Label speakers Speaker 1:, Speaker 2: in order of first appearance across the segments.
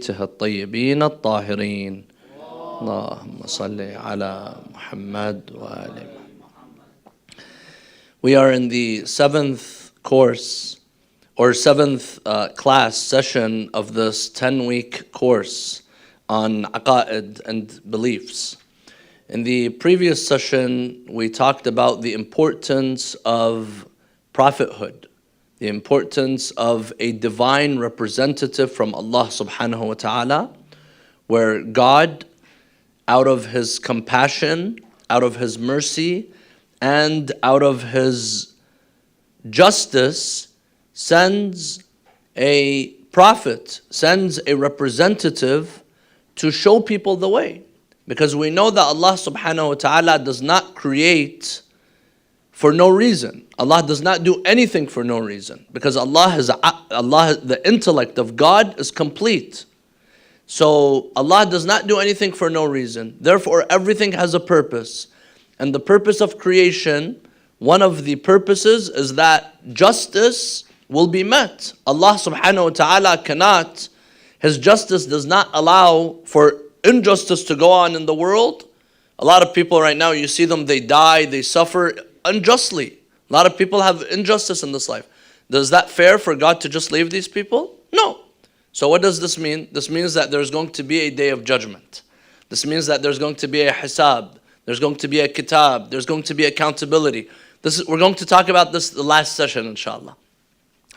Speaker 1: الطيبين الطاهرين اللهم صل على محمد وآل محمد. We are in the seventh course or seventh class session of this 10-week course on aqa'id and beliefs. In the previous session, we talked about the importance of prophethood, the importance of a divine representative from Allah subhanahu wa ta'ala, where God, out of His compassion, out of His mercy, and out of His justice, sends a prophet, sends a representative to show people the way. Because we know that Allah subhanahu wa ta'ala does not create for no reason. Allah does not do anything for no reason. Because the intellect of God is complete. So Allah does not do anything for no reason. Therefore, everything has a purpose. And the purpose of creation, one of the purposes is that justice will be met. Allah subhanahu wa ta'ala cannot, His justice does not allow for injustice to go on in the world. A lot of people right now, you see them, they die, they suffer unjustly. A lot of people have injustice in this life. Is that fair for God to just leave these people? No. So what does this mean? This means that there's going to be a day of judgment. This means that there's going to be a hisab. There's going to be a kitab. There's going to be accountability. We're going to talk about this the last session, inshallah.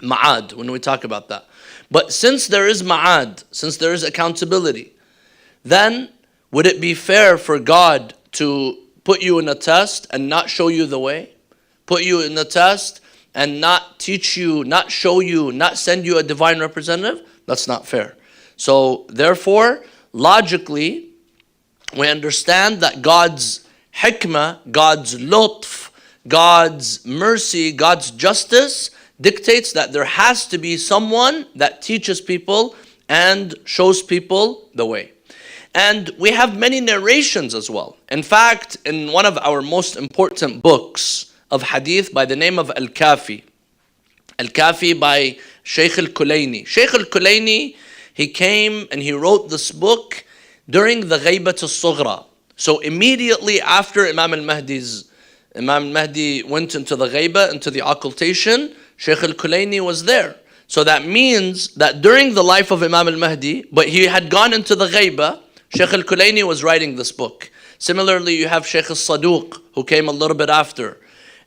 Speaker 1: Ma'ad, when we talk about that. But since there is ma'ad, since there is accountability, then would it be fair for God to put you in a test and not show you the way? Put you in a test and not teach you, not show you, not send you a divine representative? That's not fair. So therefore, logically, we understand that God's hikmah, God's lutf, God's mercy, God's justice dictates that there has to be someone that teaches people and shows people the way. And we have many narrations as well. In fact, in one of our most important books of hadith by the name of Al-Kafi by Shaykh Al-Kulayni. Shaykh Al-Kulayni, he came and he wrote this book during the Ghaybat Al-Sughra. So immediately after Imam al-Mahdi went into the Ghayba, into the occultation, Shaykh Al-Kulayni was there. So that means that during the life of Imam al-Mahdi, but he had gone into the Ghayba, Shaykh Al-Kulayni was writing this book. Similarly, you have Shaykh Al-Saduq, who came a little bit after.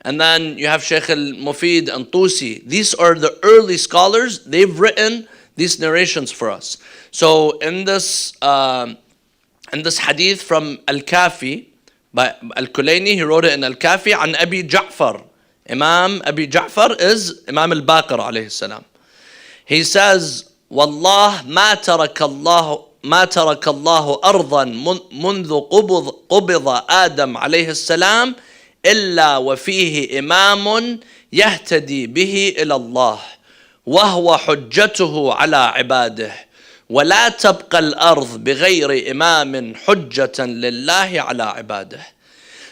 Speaker 1: And then you have Shaykh Al-Mufid and Tusi. These are the early scholars. They've written these narrations for us. So in this hadith from Al-Kafi, by Al-Kulayni, he wrote it in Al-Kafi, an Abi Ja'far. Imam Abi Ja'far is Imam Al-Baqir alayhi salam. He says, Wallah ما ترك الله أرضا منذ قبض آدم عليه السلام إلا وفيه إمام يهتدي به إلى الله وهو حجته على عباده ولا تبقى الأرض بغير إمام حجة لله على عباده.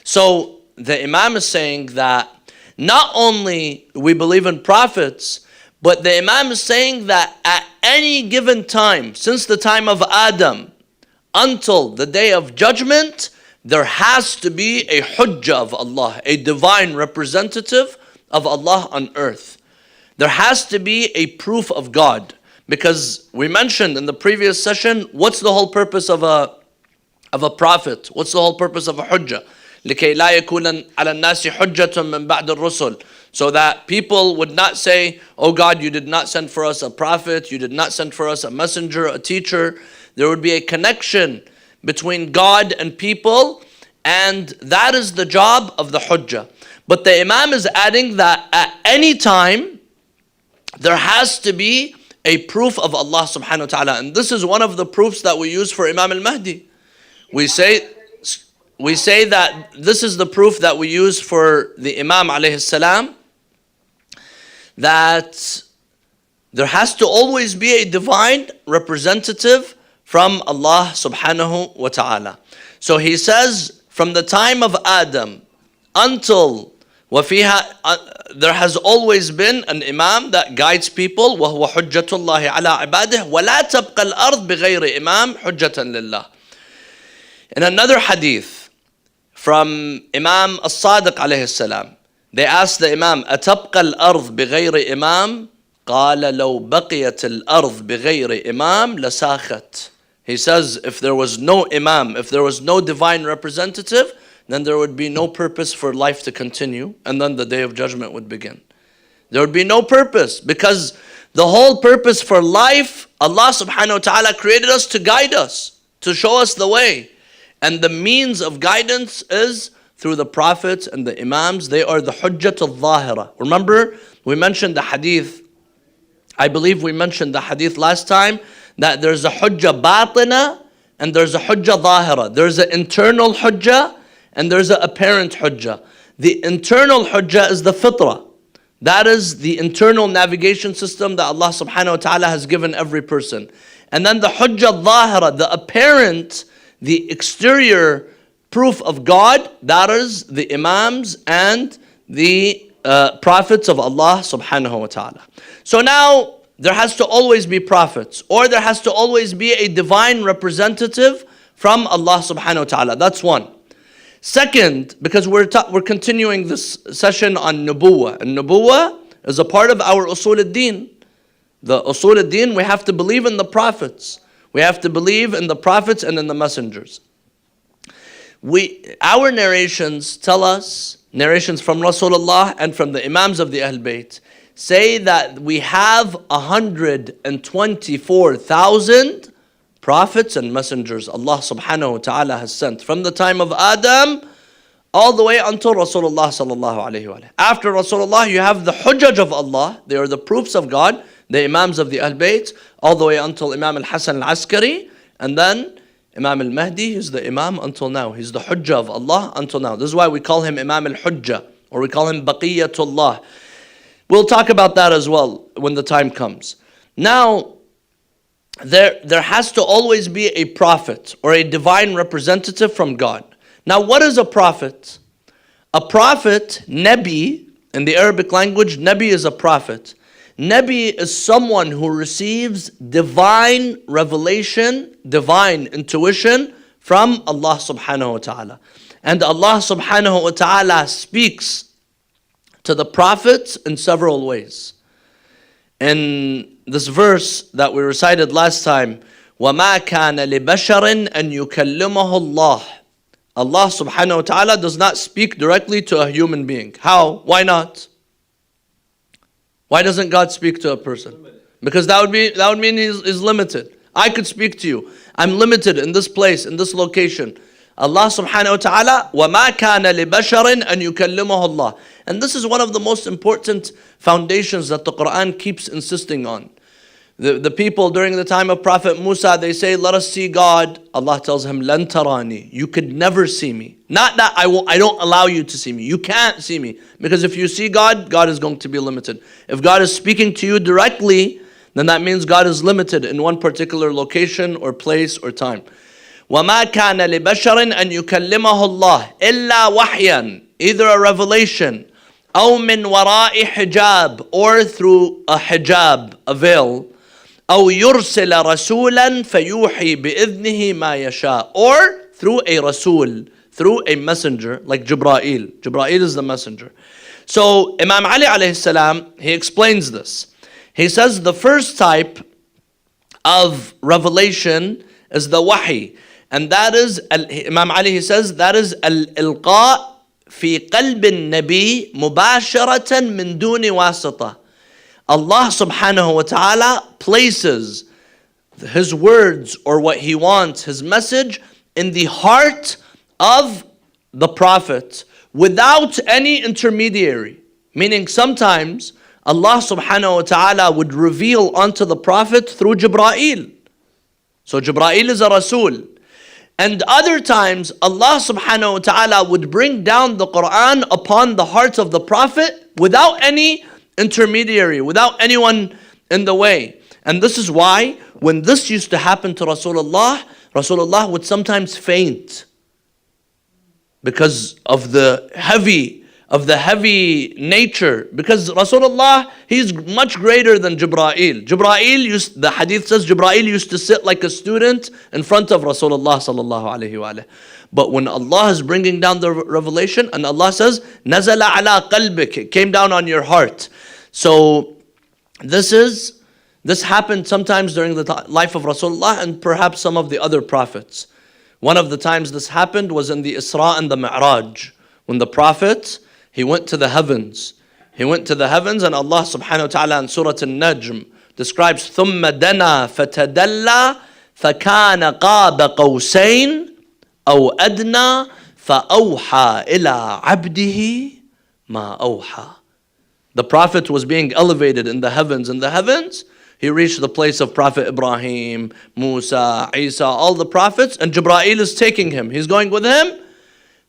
Speaker 1: So the Imam is saying that not only we believe in prophets, but the Imam is saying that at any given time, since the time of Adam until the day of judgment, there has to be a hujjah of Allah, a divine representative of Allah on earth. There has to be a proof of God. Because we mentioned in the previous session, what's the whole purpose of a prophet? What's the whole purpose of a hujjah? لكي لا يكون على الناس حجة من بعد الرسل. So that people would not say, oh God, you did not send for us a prophet, you did not send for us a messenger, a teacher. There would be a connection between God and people, and that is the job of the hujjah. But the Imam is adding that at any time, there has to be a proof of Allah subhanahu wa ta'ala. And this is one of the proofs that we use for Imam al-Mahdi. We say that this is the proof that we use for the Imam alayhi salam, that there has to always be a divine representative from Allah subhanahu wa ta'ala. So he says, from the time of Adam until There has always been an imam that guides people. وَهُوَ حُجَّةُ اللَّهِ عَلَىٰ عِبَادِهِ وَلَا تَبْقَى الْأَرْض بِغَيْرِ إِمَامٍ حُجَّةً لِلَّهِ. In another hadith from Imam As-Sadiq alayhi salam, they asked the Imam, أَتَبْقَى الْأَرْض بِغَيْرِ إِمَامٍ قَالَ لَوْ بَقِيَتِ الْأَرْض بِغَيْرِ إِمَامٍ لَسَاخَتْ. He says, if there was no imam, if there was no divine representative, then there would be no purpose for life to continue, and then the day of judgment would begin. There would be no purpose, because the whole purpose for life, Allah subhanahu wa ta'ala created us to guide us, to show us the way. And the means of guidance is through the prophets and the imams. They are the hujjat al-zahira. Remember, we mentioned the hadith, I believe we mentioned the hadith last time, that there's a hujjah batina and there's a hujjah zahira. There's an internal hujjah and there's an apparent hujjah. The internal hujjah is the fitrah. That is the internal navigation system that Allah subhanahu wa ta'ala has given every person. And then the hujjah zahira, the apparent, the exterior proof of God, that is the imams and the prophets of Allah subhanahu wa ta'ala. So now, there has to always be prophets, or there has to always be a divine representative from Allah subhanahu wa ta'ala. That's one. Second, because we're continuing this session on nubuwah. And nubuwah is a part of our usul ad-din. The usul ad-din, we have to believe in the prophets. We have to believe in the prophets and in the messengers. Our narrations tell us, narrations from Rasulullah and from the imams of the Ahl Bayt, say that we have 124,000 prophets and messengers Allah subhanahu wa ta'ala has sent from the time of Adam all the way until Rasulullah sallallahu alayhi wa. After Rasulullah, you have the hujjaj of Allah. They are the proofs of God, the imams of the Ahl Bayt, all the way until Imam al-Hasan al-Askari, and then Imam al-Mahdi is the imam until now. He's the hujjah of Allah until now. This is why we call him Imam al-Hujjah, or we call him Baqiyatullah. We'll talk about that as well when the time comes. Now, there has to always be a prophet or a divine representative from God. Now, what is a prophet? A prophet, Nabi, in the Arabic language, Nabi is a prophet. Nabi is someone who receives divine revelation, divine intuition from Allah subhanahu wa ta'ala. And Allah subhanahu wa ta'ala speaks to the prophets in several ways. In this verse that we recited last time, وَمَا كَانَ لِبَشَرٍ أَن يُكَلِّمَهُ اللَّهُ. Allah subhanahu wa ta'ala does not speak directly to a human being. How? Why not? Why doesn't God speak to a person? Because that would mean he's limited. I could speak to you. I'm limited in this place, in this location. Allah subhanahu wa ta'ala, وَمَا كَانَ لِبَشَرٍ أَن يُكَلِّمَهُ اللَّهُ. And this is one of the most important foundations that the Quran keeps insisting on. The people during the time of Prophet Musa, they say, let us see God. Allah tells him, لَن تَرَانِي. You could never see me. Not that I don't allow you to see me. You can't see me. Because if you see God, God is going to be limited. If God is speaking to you directly, then that means God is limited in one particular location or place or time. وَمَا كَانَ لِبَشَرٍ أَن يُكَلِّمَهُ اللَّهُ إِلَّا وَحْيًا. Either a revelation, أَوْ مِنْ وَرَاءِ حِجَابٍ, or through a hijab, a veil, أَوْ يُرْسِلَ رَسُولًا فَيُوحِي بِإِذْنِهِ مَا يَشَاءُ, or through a rasul, through a messenger like Jibra'il. Jibra'il is the messenger. So Imam Ali alayhi salam, he explains this. He says the first type of revelation is the wahi. And that is, Imam Ali, he says, that is al-ilqa fi qalb al-nabi mubasharatan min duni wasita. Allah subhanahu wa ta'ala places His words or what He wants, His message, in the heart of the Prophet without any intermediary. Meaning sometimes Allah subhanahu wa ta'ala would reveal unto the Prophet through Jibra'il. So Jibra'il is a Rasul. And other times Allah subhanahu wa ta'ala would bring down the Quran upon the heart of the Prophet without any intermediary, without anyone in the way. And this is why when this used to happen to Rasulullah, Rasulullah would sometimes faint because of the heavy of the heavy nature, because Rasulullah, he's much greater than Jibra'il. The hadith says Jibra'il used to sit like a student in front of Rasulullah sallallahu alayhi wa alayhi. But when Allah is bringing down the revelation, and Allah says, Nazala ala qalbik, it came down on your heart. So this happened sometimes during the life of Rasulullah and perhaps some of the other prophets. One of the times this happened was in the Isra and the Mi'raj. When the Prophet, he went to the heavens. He went to the heavens, and Allah subhanahu wa ta'ala in Surah An-Najm describes ثُمَّ دَنَا فَتَدَلَّى فَكَانَ قَابَ قَوْسَيْنِ أَوْ أَدْنَى فَأَوْحَى إِلَىٰ عَبْدِهِ مَا أَوْحَى. The Prophet was being elevated in the heavens. In the heavens, he reached the place of Prophet Ibrahim, Musa, Isa, all the prophets, and Jibra'il is taking him. He's going with him.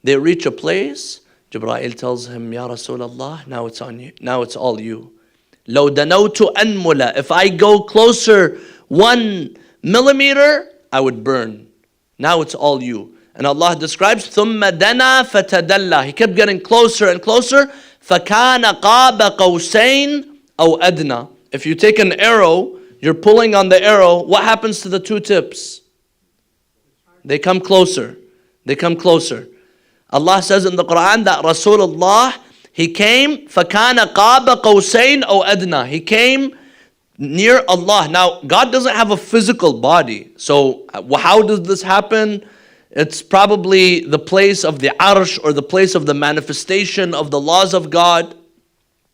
Speaker 1: They reach a place. Jibra'il tells him, Ya Rasulullah, now it's on you. Now it's all you. لو دنوت أنملة. If I go closer 1 millimeter, I would burn. Now it's all you. And Allah describes, ثُمَّ دَنَا فَتَدَلَّى. He kept getting closer and closer. فَكَانَ قَابَ قَوْسَيْنِ أَوْ أَدْنَى. If you take an arrow, you're pulling on the arrow, what happens to the two tips? They come closer. They come closer. Allah says in the Quran that Rasulullah, he came, فَكَانَ قَابَ قَوْسَيْنِ أَوْ أَدْنَى. He came near Allah. Now, God doesn't have a physical body. So, how does this happen? It's probably the place of the arsh, or the place of the manifestation of the laws of God.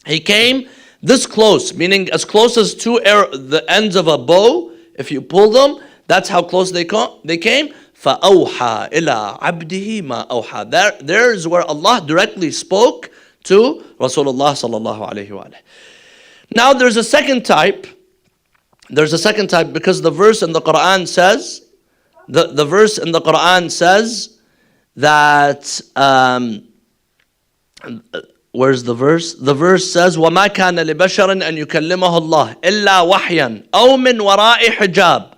Speaker 1: He came this close, meaning as close as the ends of a bow. If you pull them, that's how close they came. فَأَوْحَى إِلَىٰ عَبْدِهِ مَا أَوْحَى. There is where Allah directly spoke to Rasulullah sallallahu alayhi wa alayhi. Now there's a second type. There's a second type because the verse in the Quran says, the verse in the Quran says that, where's the verse? The verse says, وَمَا كَانَ لِبَشَرٍ أَن يُكَلِّمَهُ اللَّهُ إِلَّا وَحْيًا أَوْ مِنْ وَرَاءِ حِجَابٍ.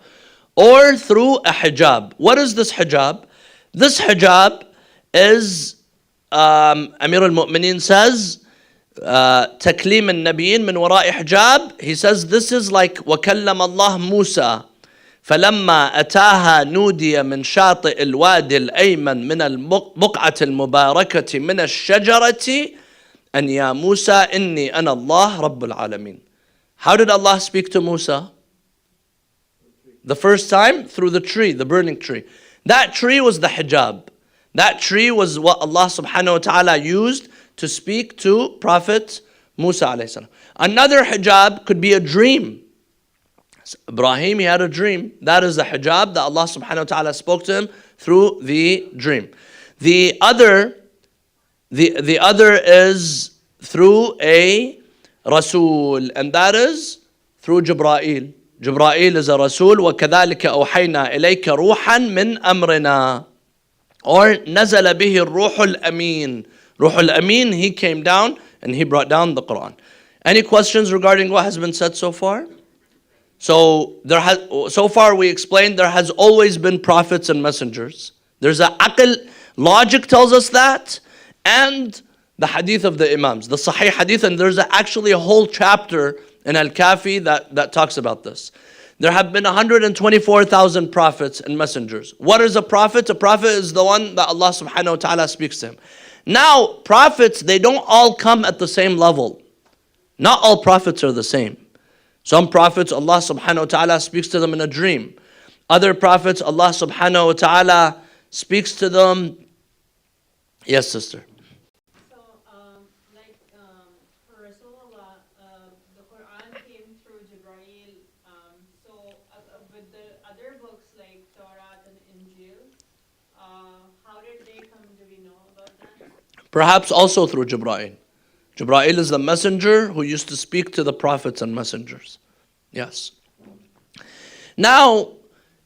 Speaker 1: Or through a hijab. What is this hijab? This hijab is, Amir al-Mu'mineen says, تكليم النبيين من وراء حجاب. He says this is like وكلم الله موسى فلما أتاها نودي من شاطئ الوادي الأيمن من البقعة المباركة من الشجرة أن يا موسى إني أنا الله رب العالمين. How did Allah speak to Musa? The first time through the tree, the burning tree. That tree was the hijab. That tree was what Allah subhanahu wa ta'ala used to speak to Prophet Musa alayhi salam. Another hijab could be a dream. Ibrahim, he had a dream. That is the hijab that Allah subhanahu wa ta'ala spoke to him through the dream. The other is through a Rasul, and that is through Jibra'il. Jibra'il is a Rasul. وَكَذَلِكَ أَوْحَيْنَا إِلَيْكَ رُوحًا مِّنْ أَمْرِنَا. Or نَزَلَ بِهِ الرُّوحُ الْأَمِينُ. Ruh al-Amin, he came down and he brought down the Quran. Any questions regarding what has been said so far? So far we explained there has always been prophets and messengers. There's a aql, logic tells us that, and the hadith of the Imams, the Sahih hadith, and there's actually a whole chapter in Al-Kafi that talks about this. There have been 124,000 prophets and messengers. What is a prophet? A prophet is the one that Allah subhanahu wa ta'ala speaks to him. Now, prophets, they don't all come at the same level. Not all prophets are the same. Some prophets, Allah subhanahu wa ta'ala speaks to them in a dream. Other prophets, Allah subhanahu wa ta'ala speaks to them. Yes, sister.
Speaker 2: So, for Rasulullah, the Quran came through Jibreel. With the other books like Torah and Injil, how did they come? Do we know about that?
Speaker 1: Perhaps also through Jibra'il. Jibra'il is the messenger who used to speak to the prophets and messengers. Yes. Now,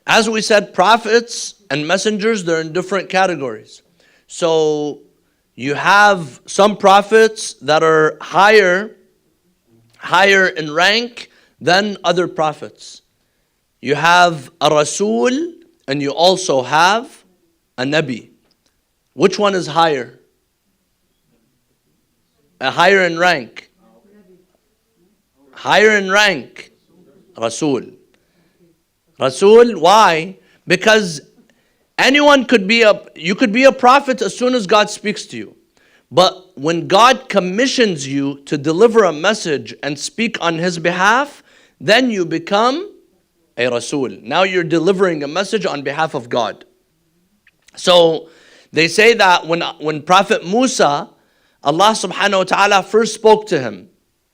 Speaker 1: as we said, prophets and messengers, they're in different categories. So, you have some prophets that are higher in rank than other prophets. You have a Rasul and you also have a Nabi. Which one is higher? higher in rank. Higher in rank. Rasul. Rasul, why? Because you could be a prophet as soon as God speaks to you. But when God commissions you to deliver a message and speak on His behalf, then you become a Rasul. Now you're delivering a message on behalf of God. So they say that when Prophet Musa, Allah subhanahu wa ta'ala first spoke to him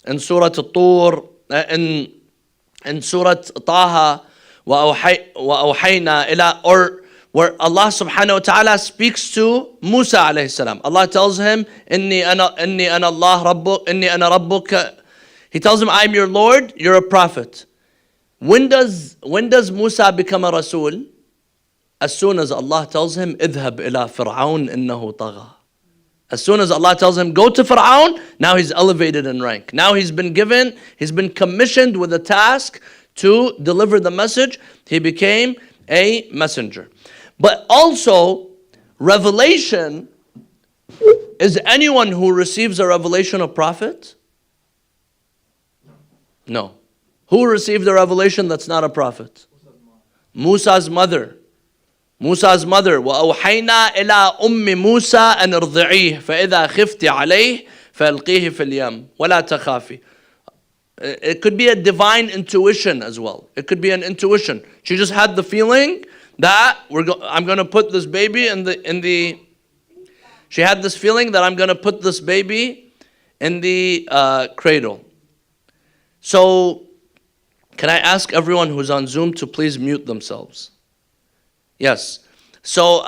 Speaker 1: in Surah At-Tur, in Surah Taha, وَأَوْحَيْنَا إِلَىٰ, or where Allah subhanahu wa ta'ala speaks to Musa alayhi salam. Allah tells him, إِنِّي أَنَا Allah رَبُّكَ إِنِّي أَنَا رَبُّكَ. He tells him, I'm your Lord, you're a prophet. When does Musa become a Rasul? As soon as Allah tells him, اذهب إلى فرعون إنه طغى. As soon as Allah tells him, go to Fir'aun, now he's elevated in rank. Now he's been commissioned with a task to deliver the message. He became a messenger. But also, revelation, is anyone who receives a revelation a prophet? No. Who received a revelation that's not a prophet? Musa's mother. Musa's mother. وَأَوْحَيْنَا إِلَىٰ أُمِّ مُوسَىٰ أَنْ ارْضِعِيهِ فَإِذَا خِفْتِ عَلَيْهِ فَأَلْقِيهِ فِي الْيَمِّ وَلَا تَخَافِي. It could be a divine intuition as well. It could be an intuition. She just had the feeling that I'm going to put this baby in the. She had this feeling that I'm going to put this baby in the cradle. So, can I ask everyone who's on Zoom to please mute themselves? Yes. So,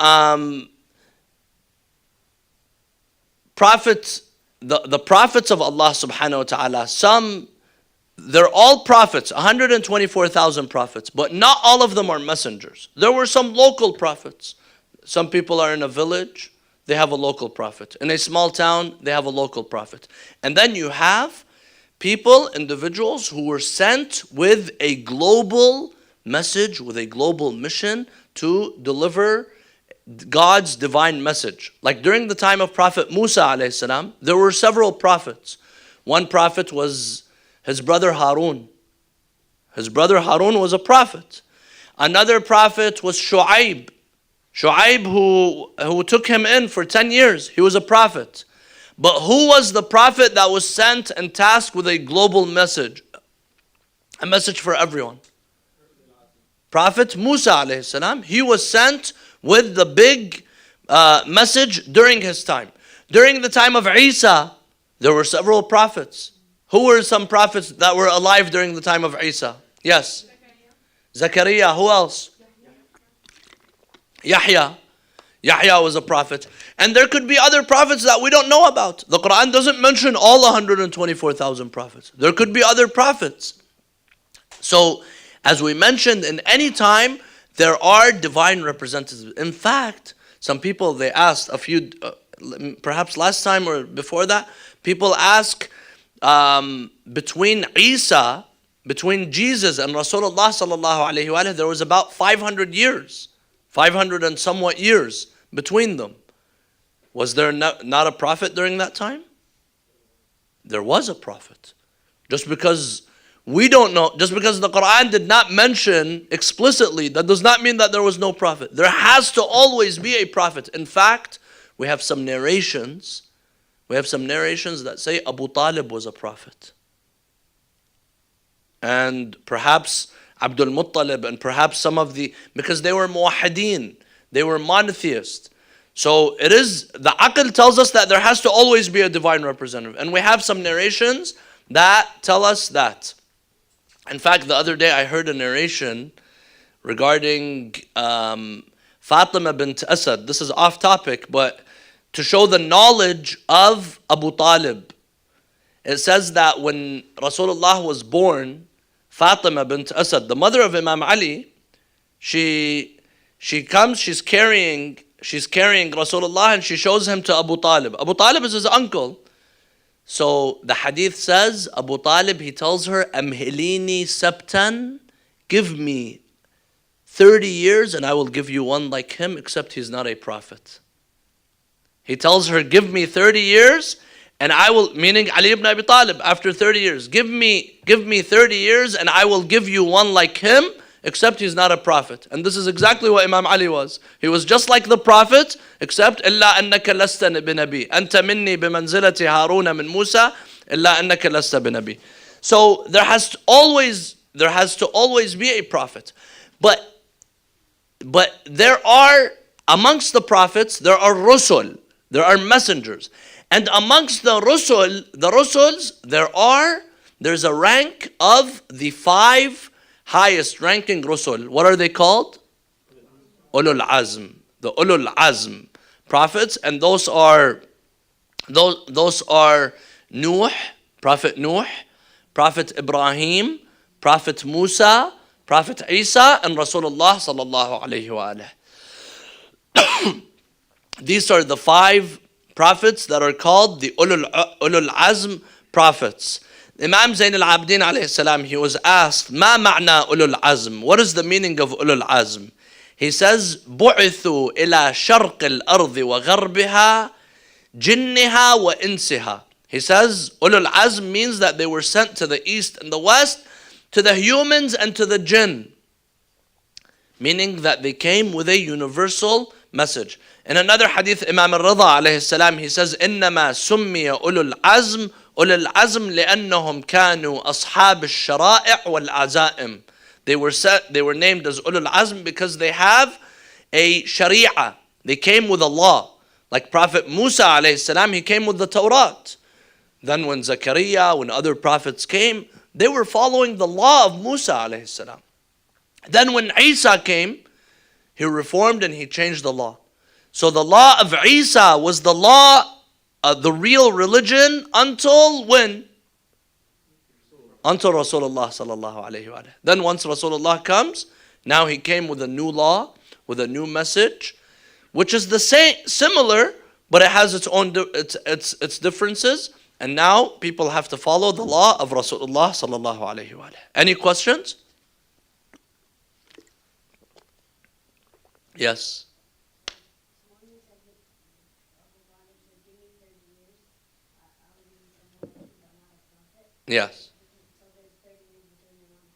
Speaker 1: prophets, the prophets of Allah subhanahu wa ta'ala, they're all prophets, 124,000 prophets, but not all of them are messengers. There were some local prophets. Some people are in a village, they have a local prophet. In a small town, they have a local prophet. And then you have individuals who were sent with a global message, with a global mission to deliver God's divine message. Like during the time of Prophet Musa alayhi salam, there were several prophets. One prophet was his brother Harun. His brother Harun was a prophet. Another prophet was Shu'aib. Shu'aib who took him in for 10 years. He was a prophet. But who was the prophet that was sent and tasked with a global message? A message for everyone. Prophet Musa alayhi salam. He was sent with the big message during his time. During the time of Isa, there were several prophets. Who were some prophets that were alive during the time of Isa? Yes. Zakaria. Who else? Yahya. Yahya was a prophet. And there could be other prophets that we don't know about. The Quran doesn't mention all 124,000 prophets. There could be other prophets. So, as we mentioned, in any time, there are divine representatives. In fact, some people, they asked perhaps last time or before that, people ask, between Jesus and Rasulullah sallallahu alaihi wasallam, there was about 500 years, 500 and somewhat years between them. Was there not a prophet during that time? There was a prophet. Just because we don't know, just because the Quran did not mention explicitly, that does not mean that there was no prophet. There has to always be a prophet. In fact, we have some narrations that say Abu Talib was a prophet. And perhaps Abdul Muttalib, and perhaps because they were muwahhideen, they were monotheists. So the aql tells us that there has to always be a divine representative. And we have some narrations that tell us that. In fact, the other day I heard a narration regarding Fatima bint Asad. This is off topic, but to show the knowledge of Abu Talib. It says that when Rasulullah was born, Fatima bint Asad, the mother of Imam Ali, she comes, she's carrying Rasulullah, and she shows him to Abu Talib. Abu Talib is his uncle. So the hadith says, Abu Talib, he tells her, Amhilini sabtan, give me 30 years and I will give you one like him, except he's not a prophet. He tells her, give me 30 years and I will, meaning Ali ibn Abi Talib, after 30 years, give me 30 years and I will give you one like him, except he's not a prophet. And this is exactly what Imam Ali was. He was just like the prophet, except إِلَّا أَنَّكَ لَسْتَ بِنَبِي أَنْتَ مِنِّي بِمَنْزِلَةِ هَارُونَ مِنْ مُوسَى إِلَّا أَنَّكَ لَسْتَ بِنَبِي. So there has to always be a prophet. But there are, amongst the prophets, there are rusul, there are messengers. And amongst the rusuls, there's a rank of the 5 highest ranking rusul. What are they called? Ulul Azm. The Ulul Azm prophets, and those are Nuh, Prophet Nuh, Prophet Ibrahim, Prophet Musa, Prophet Isa, and Rasulullah sallallahu alayhi wa alayhi. These are the 5 prophets that are called the Ulul Azm prophets. Imam Zayn al-Abidin alayhi salam, he was asked, Ma ma'na Ulul Azm? What is the meaning of Ulul Azm? He says, Bu'ithu ila sharq al-ardi wa gharbiha, jinniha wa insiha. He says, Ulul Azm means that they were sent to the east and the west, to the humans and to the jinn. Meaning that they came with a universal message. In another hadith, Imam al-Rida alayhi salam, he says, إِنَّمَا سُمِّيَ أُولُو الْعَزْمِ أُولُو الْعَزْمِ لِأَنَّهُمْ كَانُوا أَصْحَابِ الشَّرَائِعِ وَالْعَزَائِمِ. They were named as Ulul Azm because they have a sharia. They came with a law. Like Prophet Musa alayhi salam, he came with the Torah. Then when Zakaria, when other prophets came, they were following the law of Musa alayhi salam. Then when Isa came, he reformed and he changed the law. So the law of Isa was the law of the real religion until when? Until Rasulullah sallallahu alayhi wa sallam. Then once Rasulullah comes, now he came with a new law, with a new message, which is the same, similar, but it has its own its differences. And now people have to follow the law of Rasulullah sallallahu alayhi wa sallam. Any questions? Yes. Yes.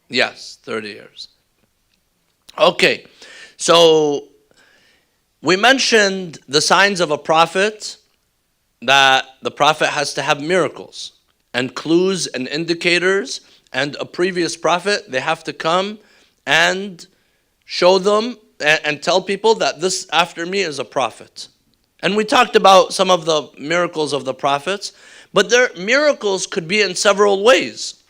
Speaker 1: Yes, 30 years. Okay, so we mentioned the signs of a prophet, that the prophet has to have miracles and clues and indicators, and a previous prophet, they have to come and show them and tell people that this after me is a prophet. And we talked about some of the miracles of the prophets, but their miracles could be in several ways.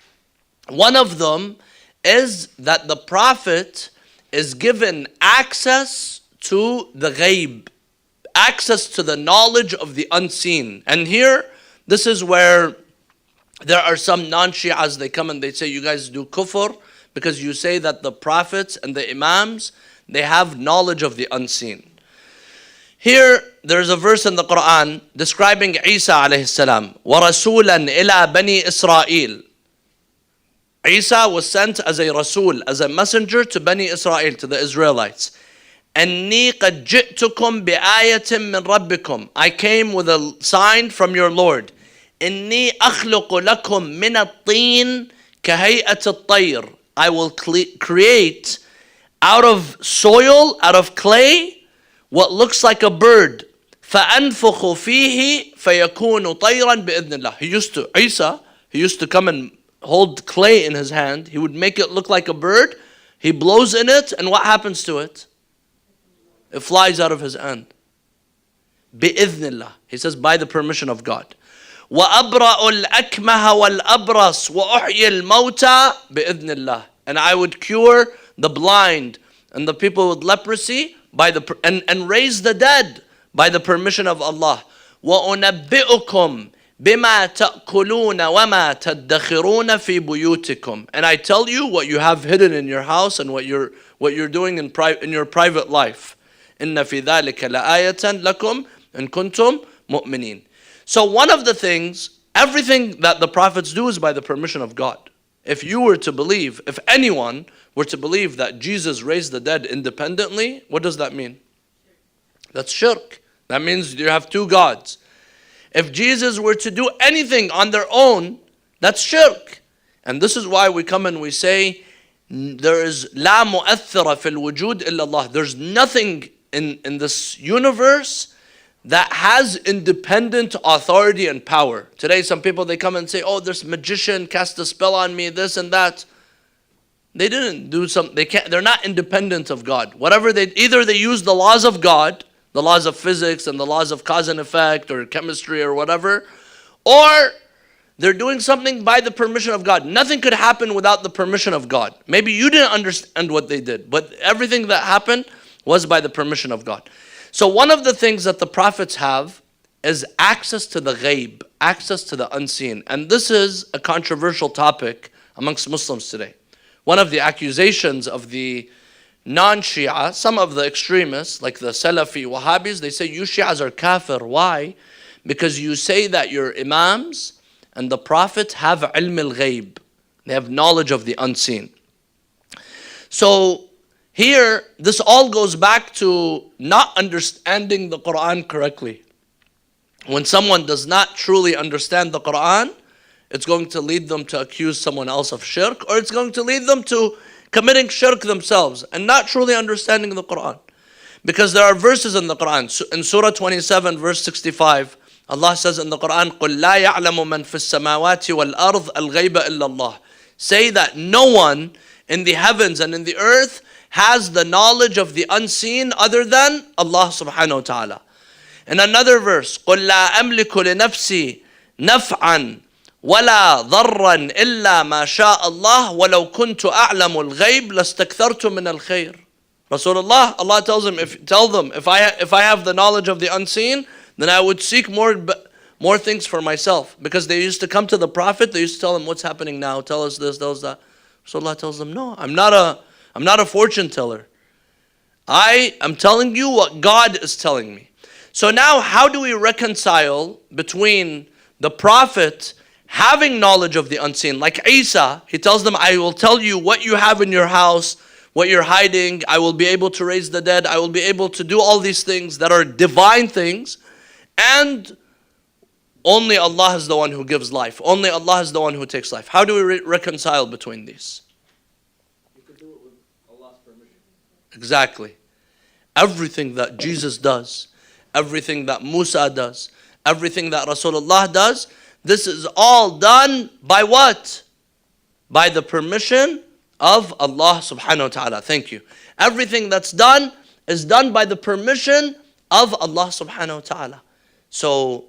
Speaker 1: One of them is that the prophet is given access to the ghaib, access to the knowledge of the unseen. And here, this is where there are some non-Shi'as, they come and they say, you guys do kufr because you say that the prophets and the imams, they have knowledge of the unseen. Here, there's a verse in the Quran describing Isa alayhi salam. وَرَسُولًا إِلَى بَنِي إِسْرَائِيلِ. Isa was sent as a Rasul, as a messenger to Bani Israel, to the Israelites. أَنِّي قَدْ جِئْتُكُمْ بِآيَةٍ مِّن رَبِّكُمْ. I came with a sign from your Lord. إِنِّي أَخْلُقُ لَكُمْ مِنَ الطِّينِ كَهَيْئَةِ الطَّيْرِ. I will create out of soil, out of clay, what looks like a bird. فَأَنْفُخُ فِيهِ فَيَكُونُ طَيْرًا بِإِذْنِ اللَّهِ. Isa used to come and hold clay in his hand. He would make it look like a bird. He blows in it, and what happens to it? It flies out of his hand. بِإِذْنِ اللَّهِ. He says, by the permission of God. وَأَبْرَأُ الْأَكْمَهَ وَالْأَبْرَصِ وَأُحْيِي الْمَوْتَى بِإِذْنِ اللَّهِ. And I would cure the blind and the people with leprosy and raise the dead by the permission of Allah. وَأُنَبِّئُكُمْ بِمَا تَأْكُلُونَ وَمَا تَدَّخِرُونَ فِي بُيُوتِكُمْ. And I tell you what you have hidden in your house and what you're doing in your private life. إِنَّ فِي ذَلِكَ لَآيَةً لَكُمْ إِن كُنْتُمْ مُؤْمِنِينَ. So one of the things, everything that the prophets do is by the permission of God. If anyone were to believe that Jesus raised the dead independently, what does that mean? That's shirk. That means you have two gods. If Jesus were to do anything on their own, that's shirk. And this is why we come and we say, there is لا مؤثر في الوجود إلا الله. There's nothing in this universe that has independent authority and power. Today some people, they come and say, oh, this magician cast a spell on me, this and that. They didn't do something. They're not independent of God. Whatever either they use the laws of God, the laws of physics and the laws of cause and effect or chemistry or whatever, or they're doing something by the permission of God. Nothing could happen without the permission of God. Maybe you didn't understand what they did, but everything that happened was by the permission of God. So one of the things that the prophets have is access to the ghaib, access to the unseen. And this is a controversial topic amongst Muslims today. One of the accusations of the non-Shia, some of the extremists, like the Salafi Wahhabis, they say, you Shias are kafir. Why? Because you say that your imams and the prophets have ilm al-ghaib. They have knowledge of the unseen. So here, this all goes back to not understanding the Quran correctly. When someone does not truly understand the Quran, it's going to lead them to accuse someone else of shirk, or it's going to lead them to committing shirk themselves and not truly understanding the Quran. Because there are verses in the Quran. In Surah 27, verse 65, Allah says in the Quran, قُلْ لَا يَعْلَمُ مَنْ فِي السَّمَاوَاتِ وَالْأَرْضِ الْغَيْبَ إِلَّا اللَّهِ. Say that no one in the heavens and in the earth has the knowledge of the unseen other than Allah subhanahu wa ta'ala. In another verse, قُلْ لَا أَمْلِكُ لِنَفْسِي نَفْعًا وَلَا ضَرًّا إِلَّا مَا شَاءَ اللَّهُ وَلَوْ كُنْتُ أَعْلَمُ الْغَيْبِ لَاسْتَكْثَرْتُ مِنَ الْخَيْرِ. Rasulullah, Allah tells him, tell them, if I have the knowledge of the unseen, then I would seek more things for myself. Because they used to come to the Prophet, they used to tell him, what's happening now? Tell us this, tell us that. Rasulullah tells them, no, I'm not a fortune teller. I am telling you what God is telling me. So now, how do we reconcile between the Prophet having knowledge of the unseen? Like Isa, he tells them, I will tell you what you have in your house, what you're hiding. I will be able to raise the dead. I will be able to do all these things that are divine things. And only Allah is the one who gives life. Only Allah is the one who takes life. How do we reconcile between these?
Speaker 3: You could do it with Allah's permission.
Speaker 1: Exactly. Everything that Jesus does, everything that Musa does, everything that Rasulullah does, this is all done by what? By the permission of Allah subhanahu wa ta'ala. Thank you. Everything that's done is done by the permission of Allah subhanahu wa ta'ala. So,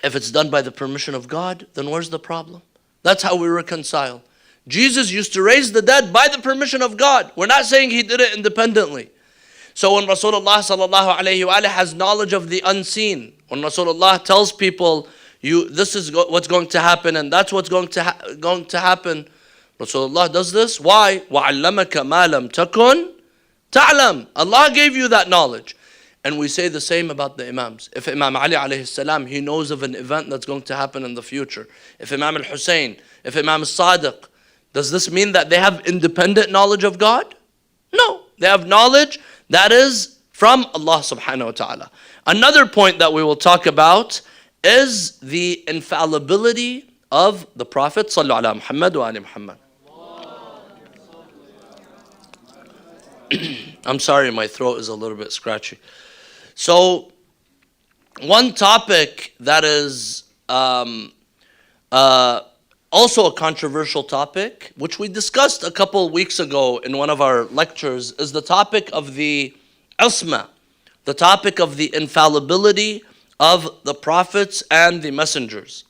Speaker 1: if it's done by the permission of God, then where's the problem? That's how we reconcile. Jesus used to raise the dead by the permission of God. We're not saying he did it independently. So when Rasulullah sallallahu alayhi wa has knowledge of the unseen, when Rasulullah tells people, this is what's going to happen and that's what's going to happen, Rasulullah does this. Why? وَعَلَّمَكَ مَا لَمْ تَكُنْ تَعْلَمْ. Allah gave you that knowledge. And we say the same about the Imams. If Imam Ali alayhi salam, he knows of an event that's going to happen in the future. If Imam al-Hussein, if Imam al-Sadiq, does this mean that they have independent knowledge of God? No. They have knowledge that is from Allah subhanahu wa ta'ala. Another point that we will talk about is the infallibility of the Prophet sallallahu ala Muhammad wa ali Muhammad. I'm sorry, my throat is a little bit scratchy. So, one topic that is also a controversial topic, which we discussed a couple weeks ago in one of our lectures, is the topic of the isma, the topic of the infallibility of the prophets and the messengers.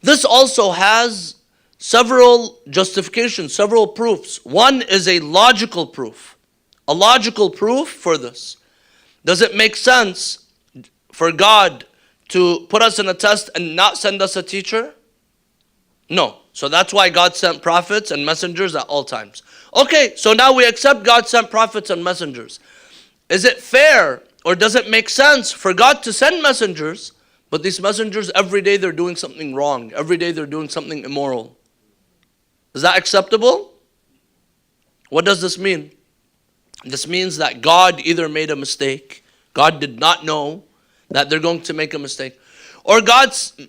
Speaker 1: This also has several justifications, several proofs. One is a logical proof. A logical proof for this. Does it make sense for God to put us in a test and not send us a teacher? No. So that's why God sent prophets and messengers at all times. Okay, so now we accept God sent prophets and messengers. Is it fair or does it make sense for God to send messengers, but these messengers every day they're doing something wrong. Every day they're doing something immoral. Is that acceptable? What does this mean? This means that God either made a mistake, God did not know that they're going to make a mistake. Or God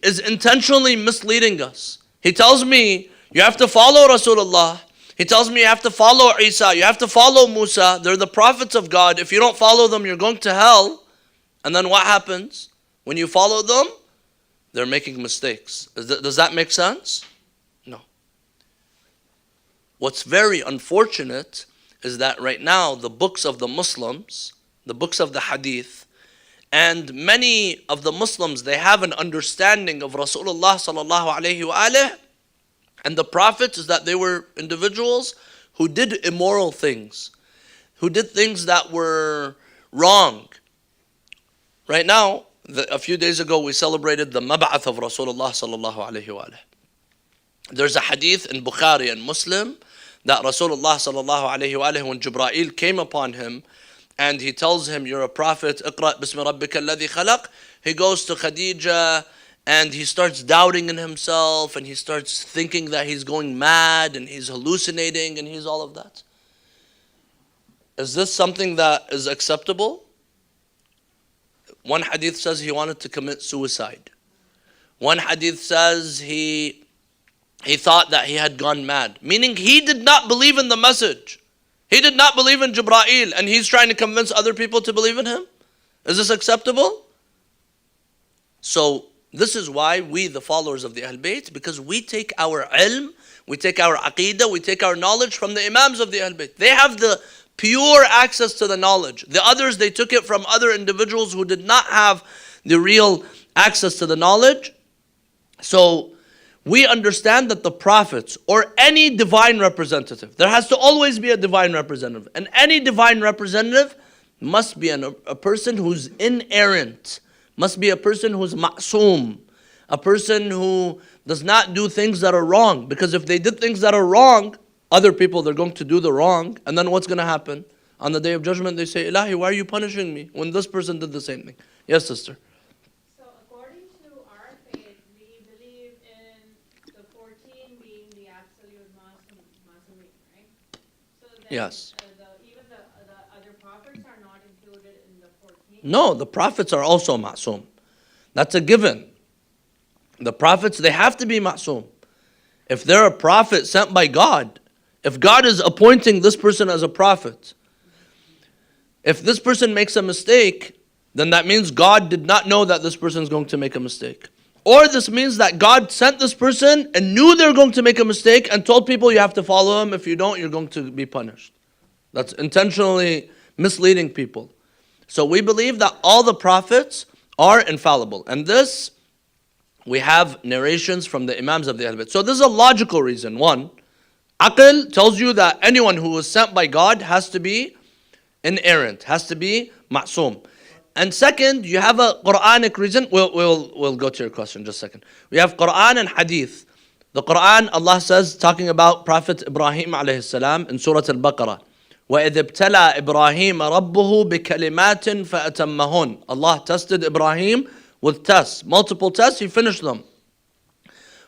Speaker 1: is intentionally misleading us. He tells me, you have to follow Rasulullah. He tells me you have to follow Isa. You have to follow Musa. They're the prophets of God. If you don't follow them, you're going to hell. And then what happens? When you follow them, they're making mistakes. Does that make sense? No. What's very unfortunate is that right now the books of the Muslims, the books of the Hadith, and many of the Muslims, they have an understanding of Rasulullah sallallahu alayhi wa alayhi and the prophets is that they were individuals who did immoral things, who did things that were wrong. Right now, a few days ago, we celebrated the mab'ath of Rasulullah sallallahu alayhi wa alayhi. There's a hadith in Bukhari and Muslim that Rasulullah sallallahu alayhi wa alayhi, when Jibreel came upon him and he tells him, you're a prophet, اقرأ بسم ربك الذي خلق. He goes to Khadija and he starts doubting in himself and he starts thinking that he's going mad and he's hallucinating and he's all of that. Is this something that is acceptable? One hadith says he wanted to commit suicide. One hadith says he thought that he had gone mad. Meaning he did not believe in the message. He did not believe in Jibreel and he's trying to convince other people to believe in him. Is this acceptable? So this is why we, the followers of the Ahl Bayt, because we take our ilm, we take our aqeedah, we take our knowledge from the imams of the Ahl Bayt. They have the pure access to the knowledge. The others, they took it from other individuals who did not have the real access to the knowledge. So we understand that the prophets or any divine representative, there has to always be a divine representative. And any divine representative must be a person who's inerrant, must be a person who's ma'soom, a person who does not do things that are wrong. Because if they did things that are wrong, other people, they're going to do the wrong. And then what's going to happen? On the Day of Judgment, they say, Ilahi, why are you punishing me when this person did the same thing? Yes, sister.
Speaker 2: So according to our faith, we believe in the 14 being the absolute Masumeen, right? So then
Speaker 1: Yes.
Speaker 2: Even the other prophets are not included in the 14?
Speaker 1: No, the prophets are also ma'soom. That's a given. The prophets, they have to be ma'soom. If they're a prophet sent by God, if God is appointing this person as a prophet, if this person makes a mistake, then that means God did not know that this person is going to make a mistake. Or this means that God sent this person and knew they're going to make a mistake and told people you have to follow him. If you don't, you're going to be punished. That's intentionally misleading people. So we believe that all the prophets are infallible. And this, we have narrations from the imams of the Ahl Bayt. So this is a logical reason. One, Aql tells you that anyone who was sent by God has to be inerrant, has to be ma'soom. And second, you have a Quranic reason. We'll go to your question just a second. We have Quran and Hadith. The Quran, Allah says, talking about Prophet Ibrahim alayhi salam in Surah Al-Baqarah. وَإِذِ ابْتَلَى إِبْرَاهِيمَ رَبُّهُ بِكَلِمَاتٍ فَأَتَمَّهُنْ. Allah tested Ibrahim with tests, multiple tests, he finished them.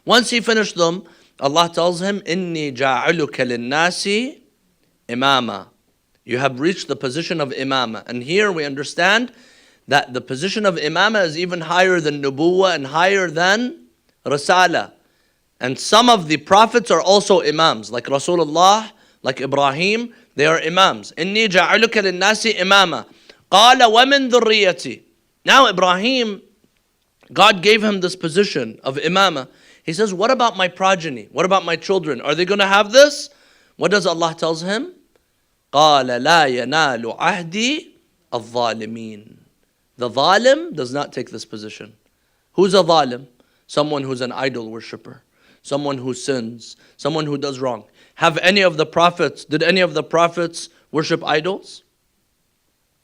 Speaker 1: Once he finished them, Allah tells him, إِنِّي جَاعِلُكَ لِلنَّاسِ إِمَامًا. You have reached the position of imama. And here we understand that the position of imama is even higher than nubuwah and higher than risala. And some of the prophets are also imams, like Rasulullah, like Ibrahim, they are imams. إِنِّي جَاعِلُكَ لِلنَّاسِ إِمَامًا قَالَ وَمِنْ ذُرِّيَّتِي. Now Ibrahim, God gave him this position of imama. He says, what about my progeny? What about my children? Are they going to have this? What does Allah tells him? قَالَ لَا يَنَالُ عَهْدِي الظَّالِمِينَ. The zalim does not take this position. Who's a zalim? Someone who's an idol worshipper. Someone who sins. Someone who does wrong. Did any of the prophets worship idols?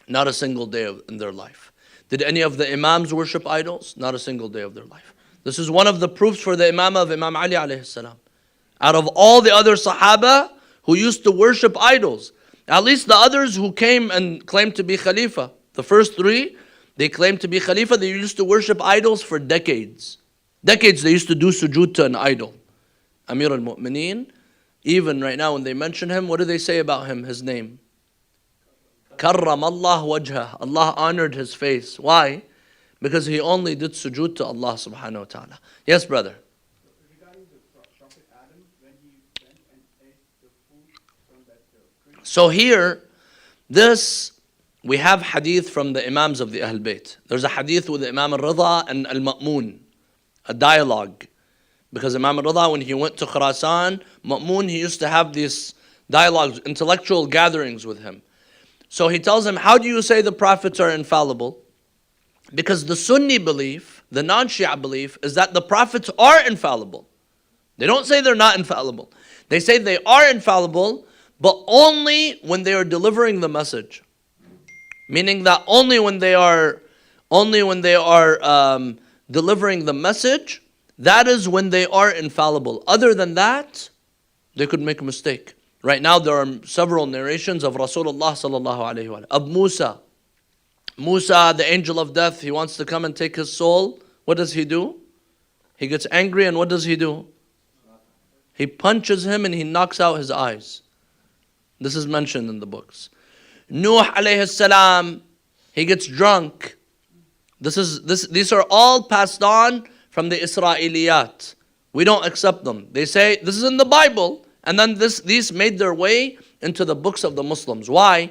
Speaker 1: Not a single day in their life. Did any of the imams worship idols? Not a single day of their life. This is one of the proofs for the imam of Imam Ali alayhi salam. Out of all the other Sahaba who used to worship idols, at least the others who came and claimed to be Khalifa, the first three, they claimed to be Khalifa, they used to worship idols for decades. Decades they used to do sujood to an idol. Amir al-Mu'mineen, even right now when they mention him, what do they say about him, his name? Karram Allah wajhah. Allah honored his face. Why? because he only did sujood to Allah subhanahu wa ta'ala. Yes, brother.
Speaker 4: Regarding the Prophet Adam, when he went and ate the food from that tree.
Speaker 1: So here, we have hadith from the Imams of the Ahl Bayt. There's a hadith with Imam al-Rida and al-Ma'mun, a dialogue. Because Imam al-Rida, when he went to Khurasan, Ma'mun, he used to have these dialogues, intellectual gatherings with him. So he tells him, how do you say the prophets are infallible? Because the Sunni belief, the non-Shia belief, is that the prophets are infallible. They don't say they're not infallible. They say they are infallible, but only when they are delivering the message. Meaning that only when they are delivering the message, that is when they are infallible. Other than that, they could make a mistake. Right now there are several narrations of Rasulullah sallallahu alaihi wasallam, of Musa. Musa, the angel of death, he wants to come and take his soul. What does he do? He gets angry, and what does he do? He punches him and he knocks out his eyes. This is mentioned in the books. Nuh alayhi salam, he gets drunk. These are all passed on from the Israeliyat. We don't accept them. They say this is in the Bible, and then these made their way into the books of the Muslims. Why?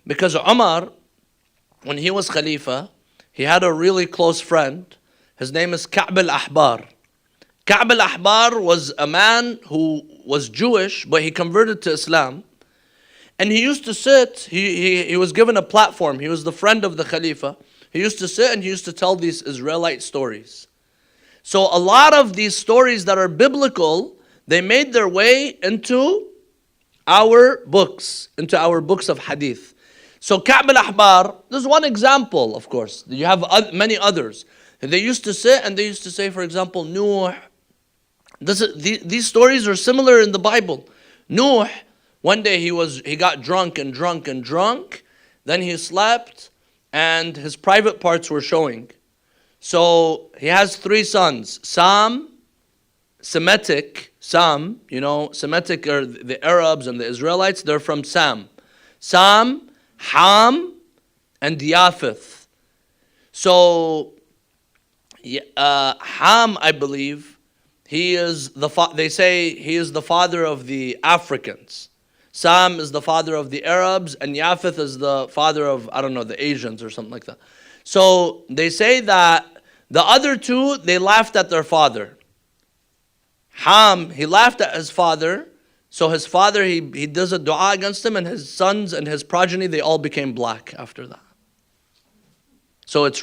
Speaker 1: Because Umar, when he was Khalifa, he had a really close friend. His name is Ka'b al-Ahbar. Ka'b al-Ahbar was a man who was Jewish, but he converted to Islam. And he used to sit, he was given a platform. He was the friend of the Khalifa. He used to sit and he used to tell these Israelite stories. So a lot of these stories that are biblical, they made their way into our books of hadith. So Ka'b al-Ahbar, this is one example, of course. You have many others. They used to sit and they used to say, for example, Nuh. These stories are similar in the Bible. Nuh, one day he got drunk. Then he slept and his private parts were showing. So he has 3 sons. Semitic, Semitic are the Arabs and the Israelites. They're from Sam. Sam, Ham, and Yafith. So Ham, I believe, they say he is the father of the Africans. Sam is the father of the Arabs, and Yafith is the father of, the Asians or something like that. So they say that the other 2, they laughed at their father. Ham, he laughed at his father. So his father, he does a dua against him, and his sons and his progeny, they all became black after that. So it's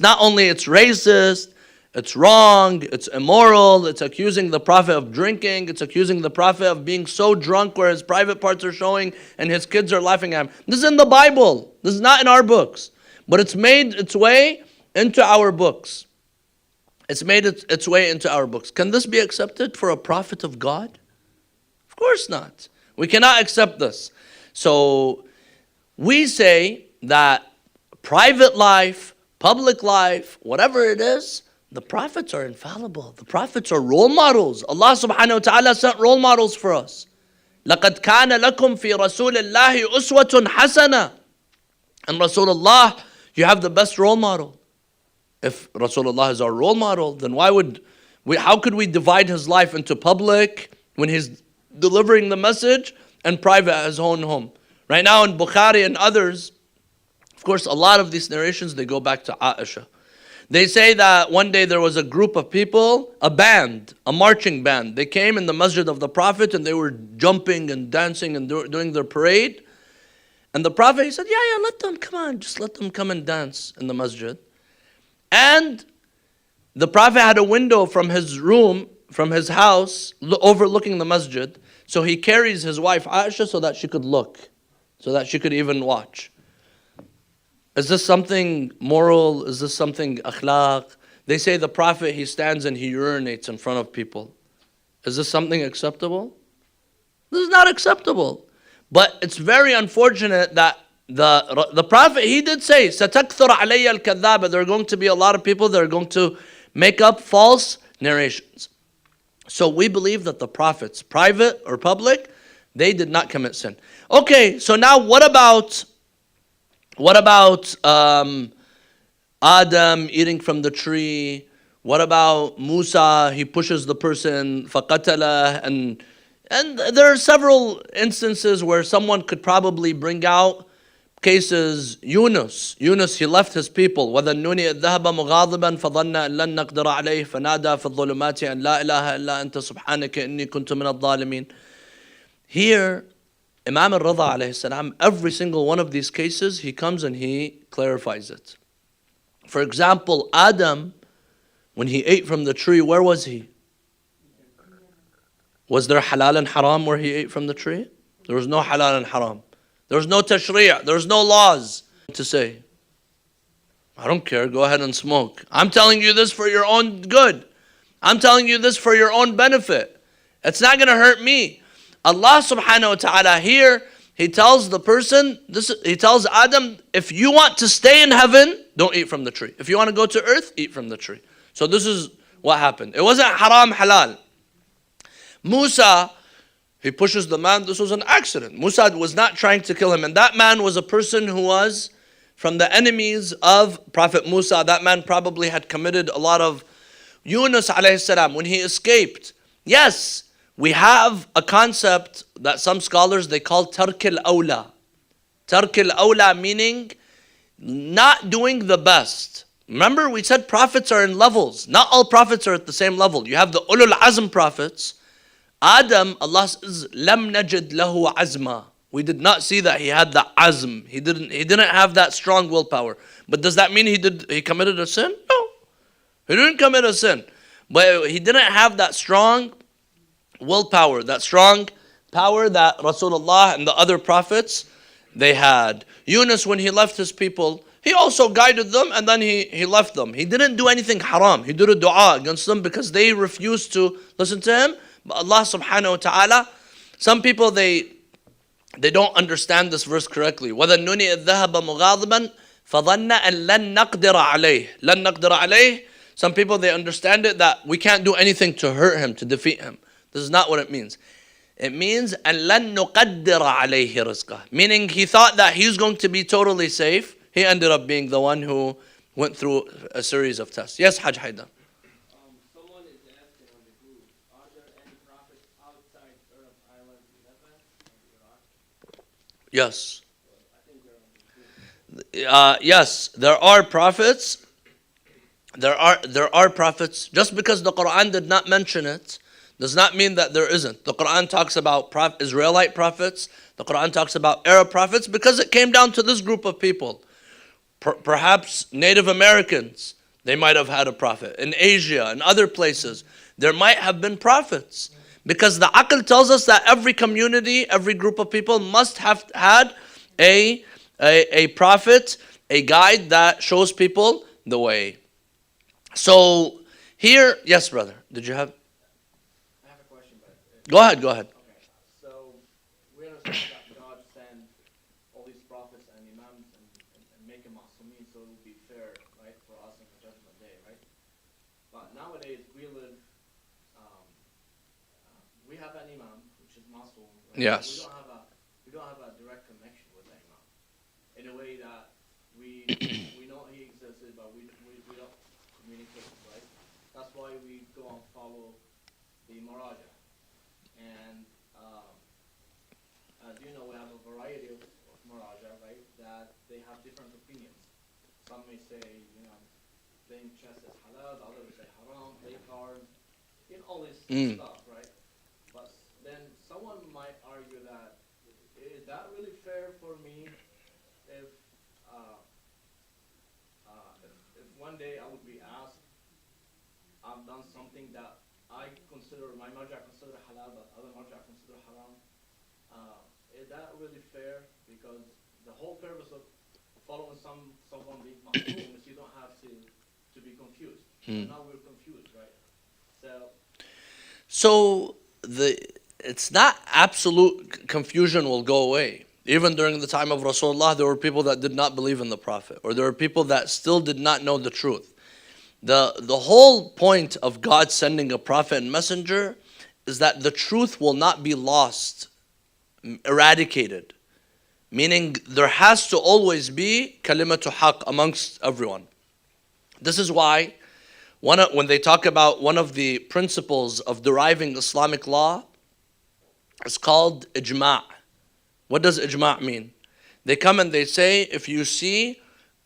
Speaker 1: not only it's racist, it's wrong, it's immoral, it's accusing the Prophet of drinking, it's accusing the Prophet of being so drunk where his private parts are showing and his kids are laughing at him. This is in the Bible. This is not in our books. But it's made its way into our books. It's made its way into our books. Can this be accepted for a prophet of God? Of course not. We cannot accept this. So we say that private life, public life, whatever it is, the prophets are infallible. The prophets are role models. Allah subhanahu wa ta'ala sent role models for us. لَقَدْ كَانَ لَكُمْ فِي رَسُولِ اللَّهِ أُسْوَةٌ حَسَنَةٌ. And Rasulullah, you have the best role model. If Rasulullah is our role model, then how could we divide his life into public when he's delivering the message and private at his own home? Right now in Bukhari and others, of course, a lot of these narrations, they go back to Aisha. They say that one day there was a group of people, a band, a marching band. They came in the masjid of the Prophet and they were jumping and dancing and doing their parade. And the Prophet, he said, yeah, let them, come on, just let them come and dance in the masjid. And the Prophet had a window from his room, from his house, overlooking the masjid. So he carries his wife Aisha so that she could look, so that she could even watch. Is this something moral? Is this something akhlaq? They say the Prophet, he stands and he urinates in front of people. Is this something acceptable? This is not acceptable. But it's very unfortunate that the Prophet, he did say, سَتَكْثُرَ عَلَيَّ الْكَذَّابَ. There are going to be a lot of people that are going to make up false narrations. So we believe that the prophets, private or public, they did not commit sin. Okay, so now what about Adam eating from the tree? What about Musa? He pushes the person, فَقَتَلَهُ, and there are several instances where someone could probably bring out cases. Yunus, he left his people. وَذَنُّونِ إِذْ ذَهَبَ مُغَاضِبًا فَظَنَّ أَن لَّن نَّقْدِرَ عَلَيْهِ فَنَادَى فِي الظُّلُمَاتِ أَن لَّا إِلَهَ إِلَّا أَنْتَ سُبْحَانَكَ إِنِّي كُنتُ مِنَ الظَّالِمِينَ. Here, Imam al-Rida alayhi salam, every single one of these cases, he comes and he clarifies it. For example, Adam, when he ate from the tree, where was he? Was there halal and haram where he ate from the tree? There was no halal and haram. There was no tashri', there was no laws to say, I don't care, go ahead and smoke. I'm telling you this for your own good. I'm telling you this for your own benefit. It's not going to hurt me. Allah subhanahu wa ta'ala here, He tells the person, He tells Adam, if you want to stay in heaven, don't eat from the tree. If you want to go to earth, eat from the tree. So this is what happened. It wasn't haram, halal. Musa, he pushes the man. This was an accident. Musa was not trying to kill him. And that man was a person who was from the enemies of Prophet Musa. That man probably had committed a lot of... Yunus alayhi salam, when he escaped, yes, we have a concept that some scholars, they call tark al-awla. Tark al-awla meaning not doing the best. Remember, we said prophets are in levels. Not all prophets are at the same level. You have the ulul azm prophets. Adam, Allah says, lam najid lahu azma. We did not see that he had the azm. He didn't have that strong willpower. But does that mean he committed a sin? No. He didn't commit a sin. But he didn't have that strong willpower, that strong power that Rasulullah and the other prophets, they had. Yunus, when he left his people, he also guided them and then he left them. He didn't do anything haram. He did a dua against them because they refused to listen to him. But Allah subhanahu wa ta'ala, some people they don't understand this verse correctly. وَذَنُّونِ إِذْ ذَهَبَ مُغَاضِبًا فَظَنَّ أَن لَن نَّقْدِرَ عَلَيْهِ لَن نَّقْدِرَ عَلَيْهِ. Some people they understand it that we can't do anything to hurt him, to defeat him. This is not what it means. It means أن لن نقدر عليه رزقه, meaning he thought that he's going to be totally safe. He ended up being the one who went through a series of tests. Yes, Hajj Haida.
Speaker 3: Someone is asking on the group, are there any prophets outside Arab Island 11 in Iraq?
Speaker 1: Yes.
Speaker 3: I think they're on the group.
Speaker 1: Yes, there are prophets. There are prophets. Just because the Quran did not mention it does not mean that there isn't. The Quran talks about Israelite prophets. The Quran talks about Arab prophets because it came down to this group of people. Perhaps Native Americans, they might have had a prophet. In Asia and other places, there might have been prophets. Because the Aql tells us that every community, every group of people must have had a prophet, a guide that shows people the way. So here, yes, brother, did you have?
Speaker 3: I have a question, but
Speaker 1: Go ahead.
Speaker 3: okay. So we understand that God sent all these prophets and imams and make them masumin, so it will be fair, right, for us on the judgment day, right? But nowadays we have an imam which is masum. Right?
Speaker 1: Yes.
Speaker 3: We don't have a direct connection with that imam in a way that we know he existed, but we don't communicate, right? That's why we go and follow the maraja. And as you know, we have a variety of maraja, right? That they have different opinions. Some may say, playing chess is halal. Others say haram. Play cards, all this stuff, right? But then someone might argue that is that really fair for me if one day I would be asked, I've done something that I consider, my marja consider halal, but other marja consider haram. Is that really fair? Because the whole purpose of following someone being ma'soom is you don't have to be confused. So now we're confused, right?
Speaker 1: So it's not absolute confusion will go away. Even during the time of Rasulullah, there were people that did not believe in the Prophet, or there were people that still did not know the truth. The whole point of God sending a prophet and messenger is that the truth will not be lost, eradicated. Meaning there has to always be kalimatu haq amongst everyone. This is why when they talk about one of the principles of deriving Islamic law, it's called ijma'. What does ijma' mean? They come and they say, if you see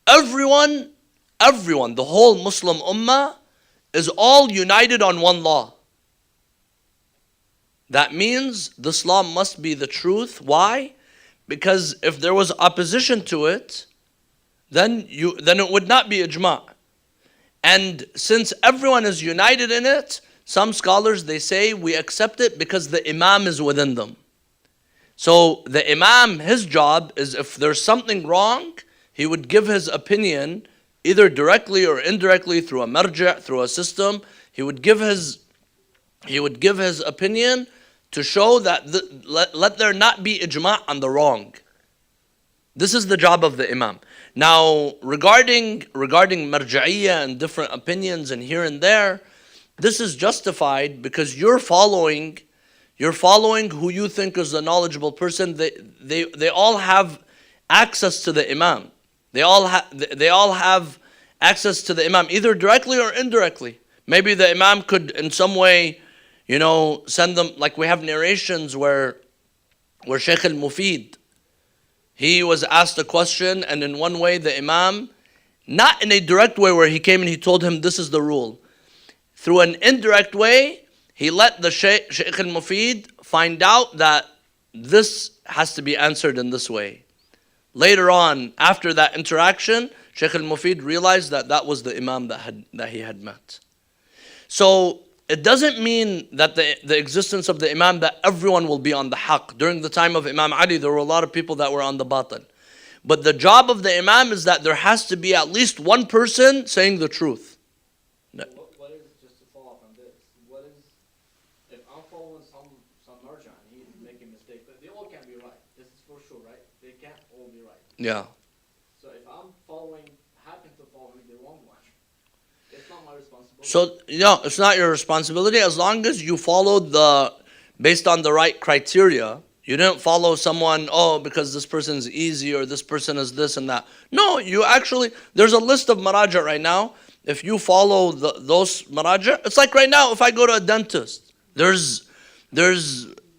Speaker 1: everyone, the whole Muslim ummah is all united on one law, that means this law must be the truth. Why? Because if there was opposition to it, then it would not be ijma'. And since everyone is united in it, some scholars, they say we accept it because the imam is within them. So the imam, his job is, if there's something wrong, he would give his opinion either directly or indirectly through a marja', through a system. He would give his opinion to show that let there not be ijma' on the wrong. This is the job of the imam. Now, regarding marja'iyya and different opinions and here and there, this is justified because you're following who you think is the knowledgeable person. They all have access to the imam. They all have access to the imam, either directly or indirectly. Maybe the imam could in some way, send them, like we have narrations where Shaykh al-Mufid, he was asked a question, and in one way the imam, not in a direct way where he came and he told him this is the rule. Through an indirect way, he let the Shaykh al-Mufid find out that this has to be answered in this way. Later on, after that interaction, Shaykh al-Mufid realized that was the imam that he had met. So it doesn't mean that the existence of the imam that everyone will be on the haqq. During the time of Imam Ali, there were a lot of people that were on the batil. But the job of the imam is that there has to be at least one person saying the truth.
Speaker 3: What is, just to follow up on this, what is, if I'm following some merchant and he's making mistakes, but they all can't be right. This is for sure, right? They can't all be right.
Speaker 1: Yeah.
Speaker 3: So if I'm happen to follow the wrong one, it's not my responsibility.
Speaker 1: So, it's not your responsibility as long as you followed based on the right criteria. You didn't follow someone, because this person is easy or this person is this and that. No, there's a list of maraja right now. If you follow those maraja, it's like right now, if I go to a dentist, there's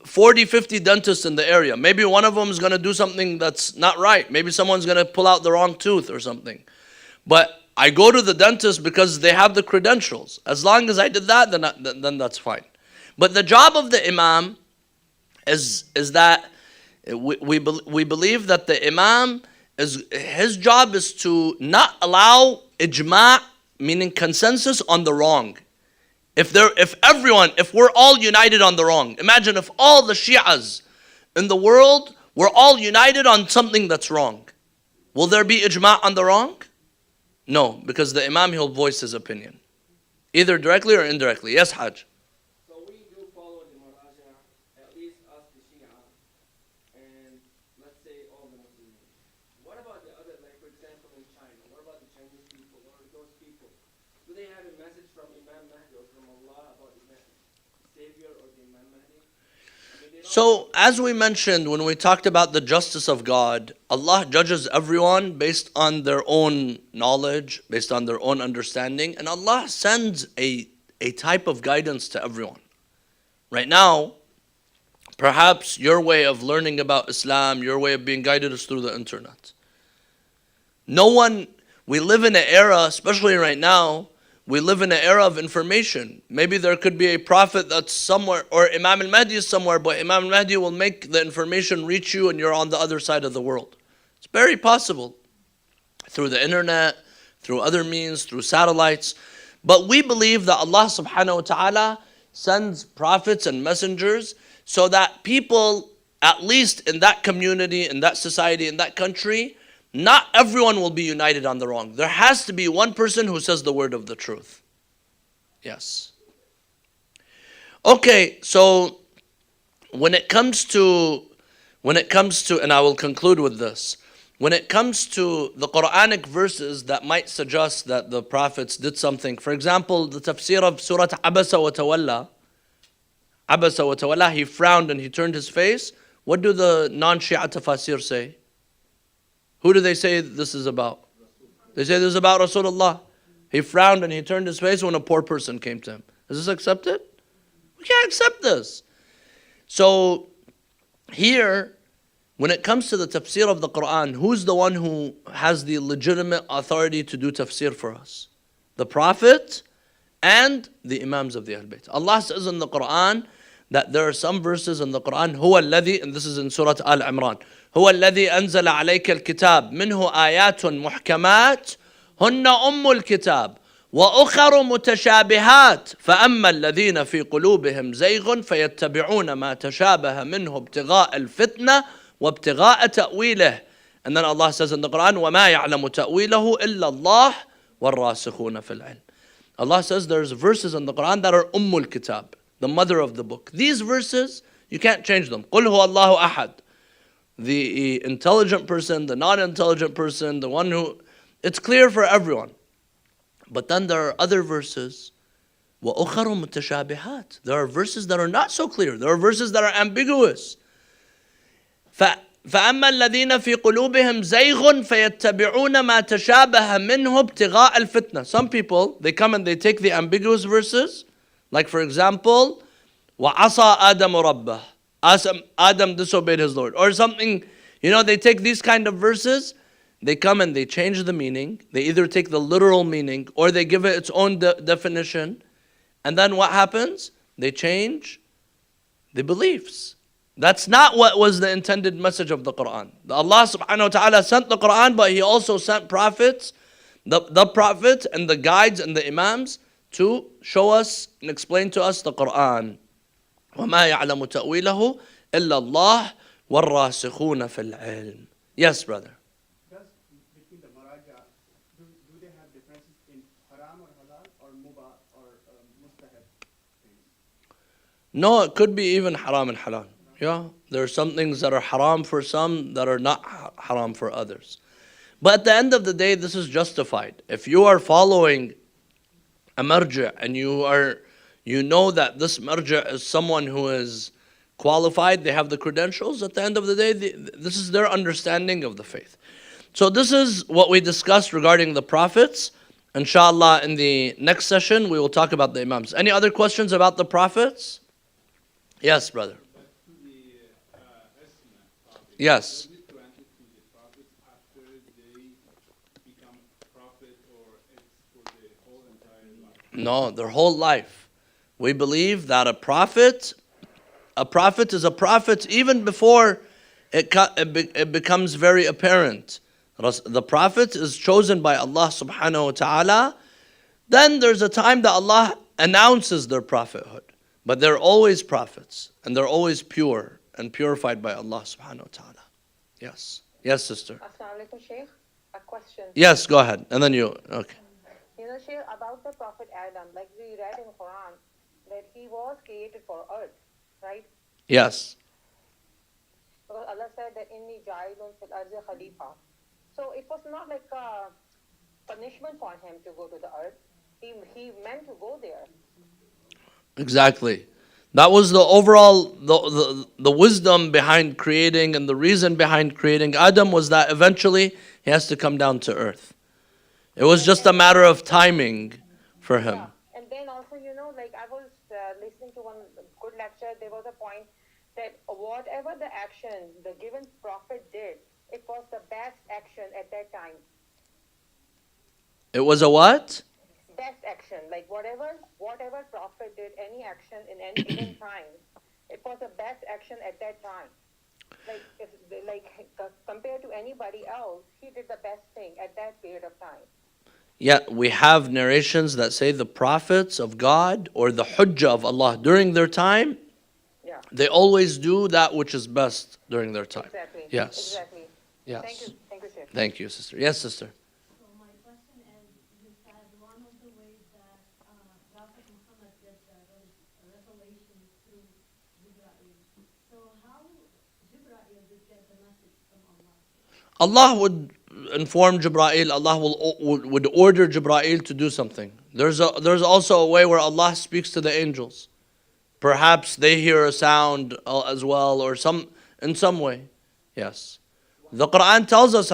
Speaker 1: 40, 50 dentists in the area. Maybe one of them is going to do something that's not right. Maybe someone's going to pull out the wrong tooth or something. But I go to the dentist because they have the credentials. As long as I did that, then that's fine. But the job of the imam is that we believe that the imam, his job is to not allow ijma', meaning consensus on the wrong. If we're all united on the wrong, imagine if all the Shi'as in the world were all united on something that's wrong. Will there be ijma' on the wrong? No, because the imam, he'll voice his opinion, either directly or indirectly. Yes, Hajj.
Speaker 5: So we do follow the Maraja, at least us, the Shia, and let's say all the Muslims. What about the other, like for example in China, what about the Chinese people or those people? Do they have a message from Imam Mahdi or from Allah about the Savior or the Imam Mahdi?
Speaker 1: So, as we mentioned when we talked about the justice of God, Allah judges everyone based on their own knowledge, based on their own understanding, and Allah sends a type of guidance to everyone. Right now, perhaps your way of learning about Islam, your way of being guided is through the internet. We live in an era, especially right now, we live in an era of information. Maybe there could be a prophet that's somewhere, or Imam al-Mahdi is somewhere, but Imam al-Mahdi will make the information reach you and you're on the other side of the world. It's very possible. Through the internet, through other means, through satellites. But we believe that Allah subhanahu wa ta'ala sends prophets and messengers so that people, at least in that community, in that society, in that country, not everyone will be united on the wrong. There has to be one person who says the word of the truth. Yes. Okay, so when it comes to, and I will conclude with this, when it comes to the Quranic verses that might suggest that the prophets did something, for example, the tafsir of Surah Abasa wa Tawalla, he frowned and he turned his face. What do the non-Shia tafsir say? Who do they say this is about? They say this is about Rasulullah. He frowned and he turned his face when a poor person came to him. Is this accepted? We can't accept this. So here, when it comes to the tafsir of the Quran, who's the one who has the legitimate authority to do tafsir for us? The Prophet and the Imams of the Ahl Bayt. Allah says in the Quran that there are some verses in the Quran, هو الذي, and this is in Surah Al Imran, هو الذي أنزل عليك الكتاب منه آيات محكمات هن الكتاب وأخر متشابهات فأما الذين في قلوبهم زيغ فيتبعون ما تشابه منه ابتغاء الفتنة وابتغاء تأويله. And then Allah says in the Quran, وما يعلم تأويله إلا الله والراسخون في العلم. Allah says there's verses in the Quran that are Kitab, the mother of the book. These verses, you can't change them. قُلْ هُوَ اللَّهُ أَحَدٌ. The intelligent person, the non-intelligent person, the one who... It's clear for everyone. But then there are other verses. وَأُخَرُ مُتَشَابِهَاتٍ. There are verses that are not so clear. There are verses that are ambiguous. فأما الذين في قلوبهم زيغ فيتبعون ما تشابه منه ابتغاء الفتنة. Some people, they come and they take the ambiguous verses, like for example, وعصى آدم ربه. Adam disobeyed his Lord. Or something, they take these kind of verses, they come and they change the meaning. They either take the literal meaning or they give it its own definition. And then what happens? They change the beliefs. That's not what was the intended message of the Quran. Allah subhanahu wa ta'ala sent the Quran, but He also sent prophets, the prophet and the guides and the imams to show us and explain to us the Quran. وَمَا يَعْلَمُ تَأْوِيلَهُ إِلَّا اللَّهُ وَالرَّاسِخُونَ فِي الْعِلْمِ. Yes, brother.
Speaker 4: Does between the maraja, do they have differences in haram or halal or mubah or mustahab things?
Speaker 1: No, it could be even haram and halal. Yeah, there are some things that are haram for some that are not haram for others. But at the end of the day, this is justified. If you are following a marja and you know that this marja is someone who is qualified, they have the credentials, at the end of the day, this is their understanding of the faith. So this is what we discussed regarding the prophets. Inshallah, in the next session, we will talk about the imams. Any other questions about the prophets? Yes, brother. Yes. No, their whole life. We believe that a prophet is a prophet even before it becomes very apparent. The prophet is chosen by Allah subhanahu wa ta'ala. Then there's a time that Allah announces their prophethood. But they're always prophets and they're always pure and purified by Allah subhanahu wa ta'ala. Yes. Yes, sister.
Speaker 6: Assalamu alaikum, Sheikh. A question.
Speaker 1: Yes, go ahead. And then you, okay.
Speaker 6: Sheikh, about the Prophet Adam, like we read in Quran, that he was created for earth, right?
Speaker 1: Yes.
Speaker 6: Because Allah said that inni ja'ilun fil ardi khalifa. So it was not like a punishment for him to go to the earth. He meant to go there.
Speaker 1: Exactly. That was the overall, the wisdom behind creating and the reason behind creating Adam was that eventually he has to come down to earth. It was just a matter of timing for him.
Speaker 6: Yeah. And then also, like I was listening to one good lecture, there was a point that whatever the action the given prophet did, it was the best action at that time.
Speaker 1: It was a what?
Speaker 6: Best action, like whatever prophet did, any action in any given time, it was the best action at that time. Compared to anybody else, he did the best thing at that period of time.
Speaker 1: Yeah, we have narrations that say the prophets of God or the hujjah of Allah during their time, they always do that which is best during their time.
Speaker 6: Exactly.
Speaker 1: Yes.
Speaker 6: Exactly.
Speaker 1: Yes.
Speaker 6: Thank you. Thank you, Sheikh.
Speaker 1: Thank you, sister. Yes, sister.
Speaker 2: So my question is, you said one of the ways that Prophet Muhammad gets the revelation through Jibreel. So how Jibreel did get the message from Allah?
Speaker 1: Allah would inform Jibreel. Allah would order Jibreel to do something. There's also a way where Allah speaks to the angels. Perhaps they hear a sound as well, or in some way. Yes. The Quran tells us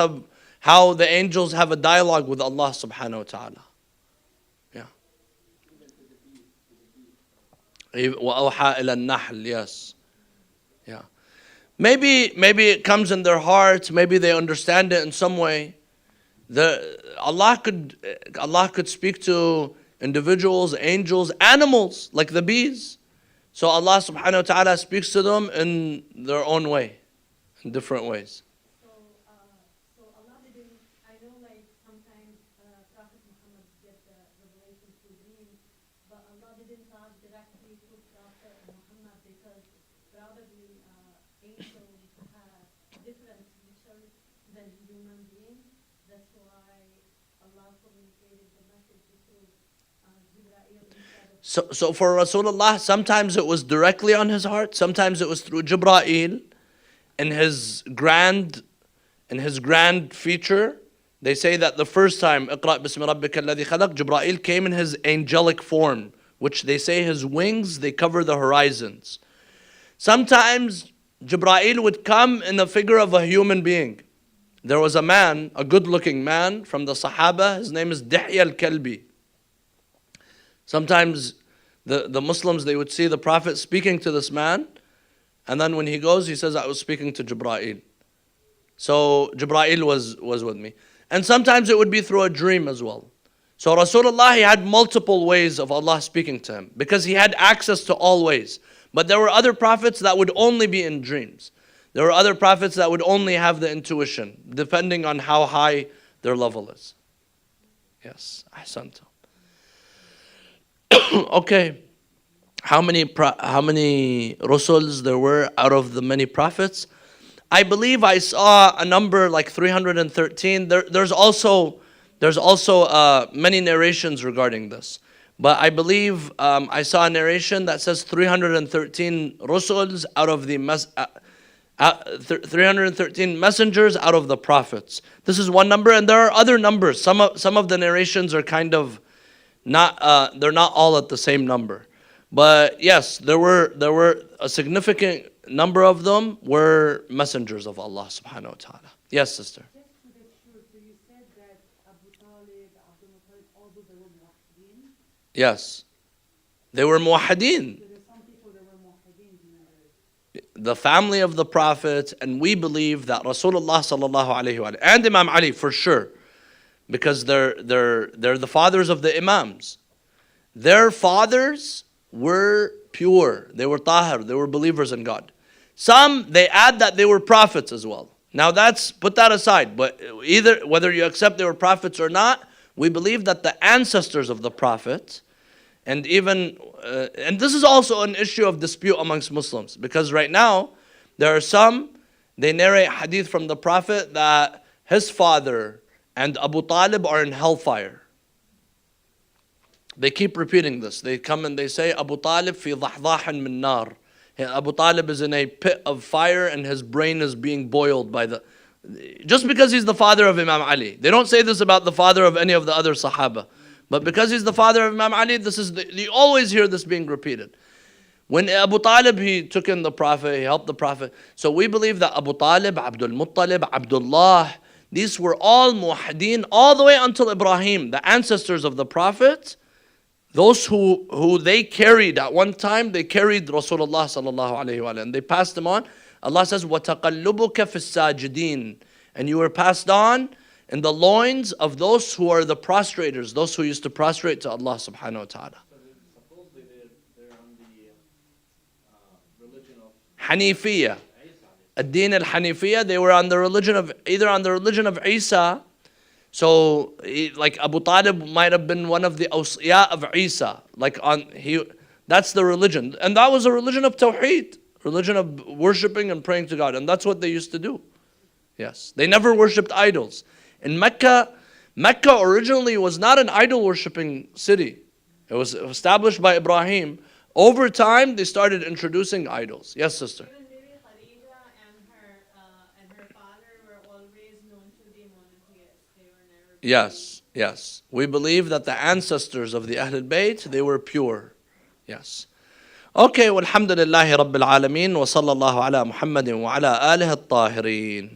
Speaker 1: how the angels have a dialogue with Allah subhanahu wa ta'ala. وأوحى إلى النحل, yes. Yeah. Maybe it comes in their hearts, maybe they understand it in some way. Allah could speak to individuals, angels, animals, like the bees. So Allah subhanahu wa ta'ala speaks to them in their own way, in different ways.
Speaker 2: So, so Allah didn't, I know like sometimes Prophet Muhammad get the revelation through dreams, but Allah didn't talk directly to Prophet Muhammad because probably angels have different features than human beings. That's why Allah communicated the message through Jibreel instead of.
Speaker 1: So for Rasulullah, sometimes it was directly on his heart, sometimes it was through Jibreel in his grand feature. They say that the first time اقرأ بسم ربك الذي خلق, Jibreel came in his angelic form, which they say his wings, they cover the horizons. Sometimes Jibreel would come in the figure of a human being. There was a man, a good-looking man from the Sahaba, his name is Dihya al-Kalbi. Sometimes the Muslims, they would see the Prophet speaking to this man, and then when he goes, he says, I was speaking to Jibreel. So Jibreel was with me. And sometimes it would be through a dream as well. So Rasulullah, he had multiple ways of Allah speaking to him, because he had access to all ways. But there were other prophets that would only be in dreams. There were other prophets that would only have the intuition, depending on how high their level is. Yes, ahsanta. Okay, how many rusuls there were out of the many prophets? I believe I saw a number like 313. There's also many narrations regarding this, but I believe I saw a narration that says 313 rusuls out of the 313 messengers out of the prophets. This is one number, and there are other numbers. Some of the narrations are kind of not, they're not all at the same number. But yes, there were a significant number of them were messengers of Allah subhanahu wa ta'ala. Yes, sister.
Speaker 7: Just to get sure, so you said that Abu Talib, Abdul Muttalib, all those were muwahideen?
Speaker 1: Yes. They were muwahideen.
Speaker 7: There are some people that were muwahideen in
Speaker 1: The family of the Prophet, and we believe that Rasulullah sallallahu alayhi wa and Imam Ali for sure, because they're the fathers of the Imams. Their fathers were pure. They were tahir. They were believers in God. Some, they add that they were prophets as well. Now put that aside. But either, whether you accept they were prophets or not, we believe that the ancestors of the Prophet, and even, and this is also an issue of dispute amongst Muslims, because right now, there are some, they narrate hadith from the Prophet that his father and Abu Talib are in hellfire. They keep repeating this. They come and they say, Abu Talib fi dhahdahin min nar. Abu Talib is in a pit of fire and his brain is being boiled by the... Just because he's the father of Imam Ali. They don't say this about the father of any of the other Sahaba. But because he's the father of Imam Ali, you always hear this being repeated. When Abu Talib, he took in the Prophet, he helped the Prophet. So we believe that Abu Talib, Abdul Muttalib, Abdullah, these were all muwahideen all the way until Ibrahim, the ancestors of the Prophet. Those who they carried at one time, they carried Rasulullah sallallahu alayhi wa sallam, and they passed him on. Allah says, وَتَقَلُّبُكَ فِي السَّاجِدِينَ. And you were passed on in the loins of those who are the prostrators, those who used to prostrate to Allah subhanahu wa ta'ala.
Speaker 3: Supposedly they're on the religion of
Speaker 1: Hanifiyya.
Speaker 3: Isa.
Speaker 1: Ad-Din al-Hanifiyya, they were on the religion of, either on the religion of Isa. So, like Abu Talib might have been one of the awsiya of Isa. That's the religion. And that was a religion of Tawheed, religion of worshipping and praying to God. And that's what they used to do. Yes. They never worshipped idols. In Mecca originally was not an idol worshipping city. It was established by Ibrahim. Over time, they started introducing idols. Yes, sister.
Speaker 2: Even maybe Khadija and her father were always known to be monotheists. They were never.
Speaker 1: Yes. We believe that the ancestors of the Ahlul Bayt, they were pure. Yes. Okay, walhamdulillahi rabbil alameen wa sallallahu ala Muhammadin wa ala alihi at-tahirin.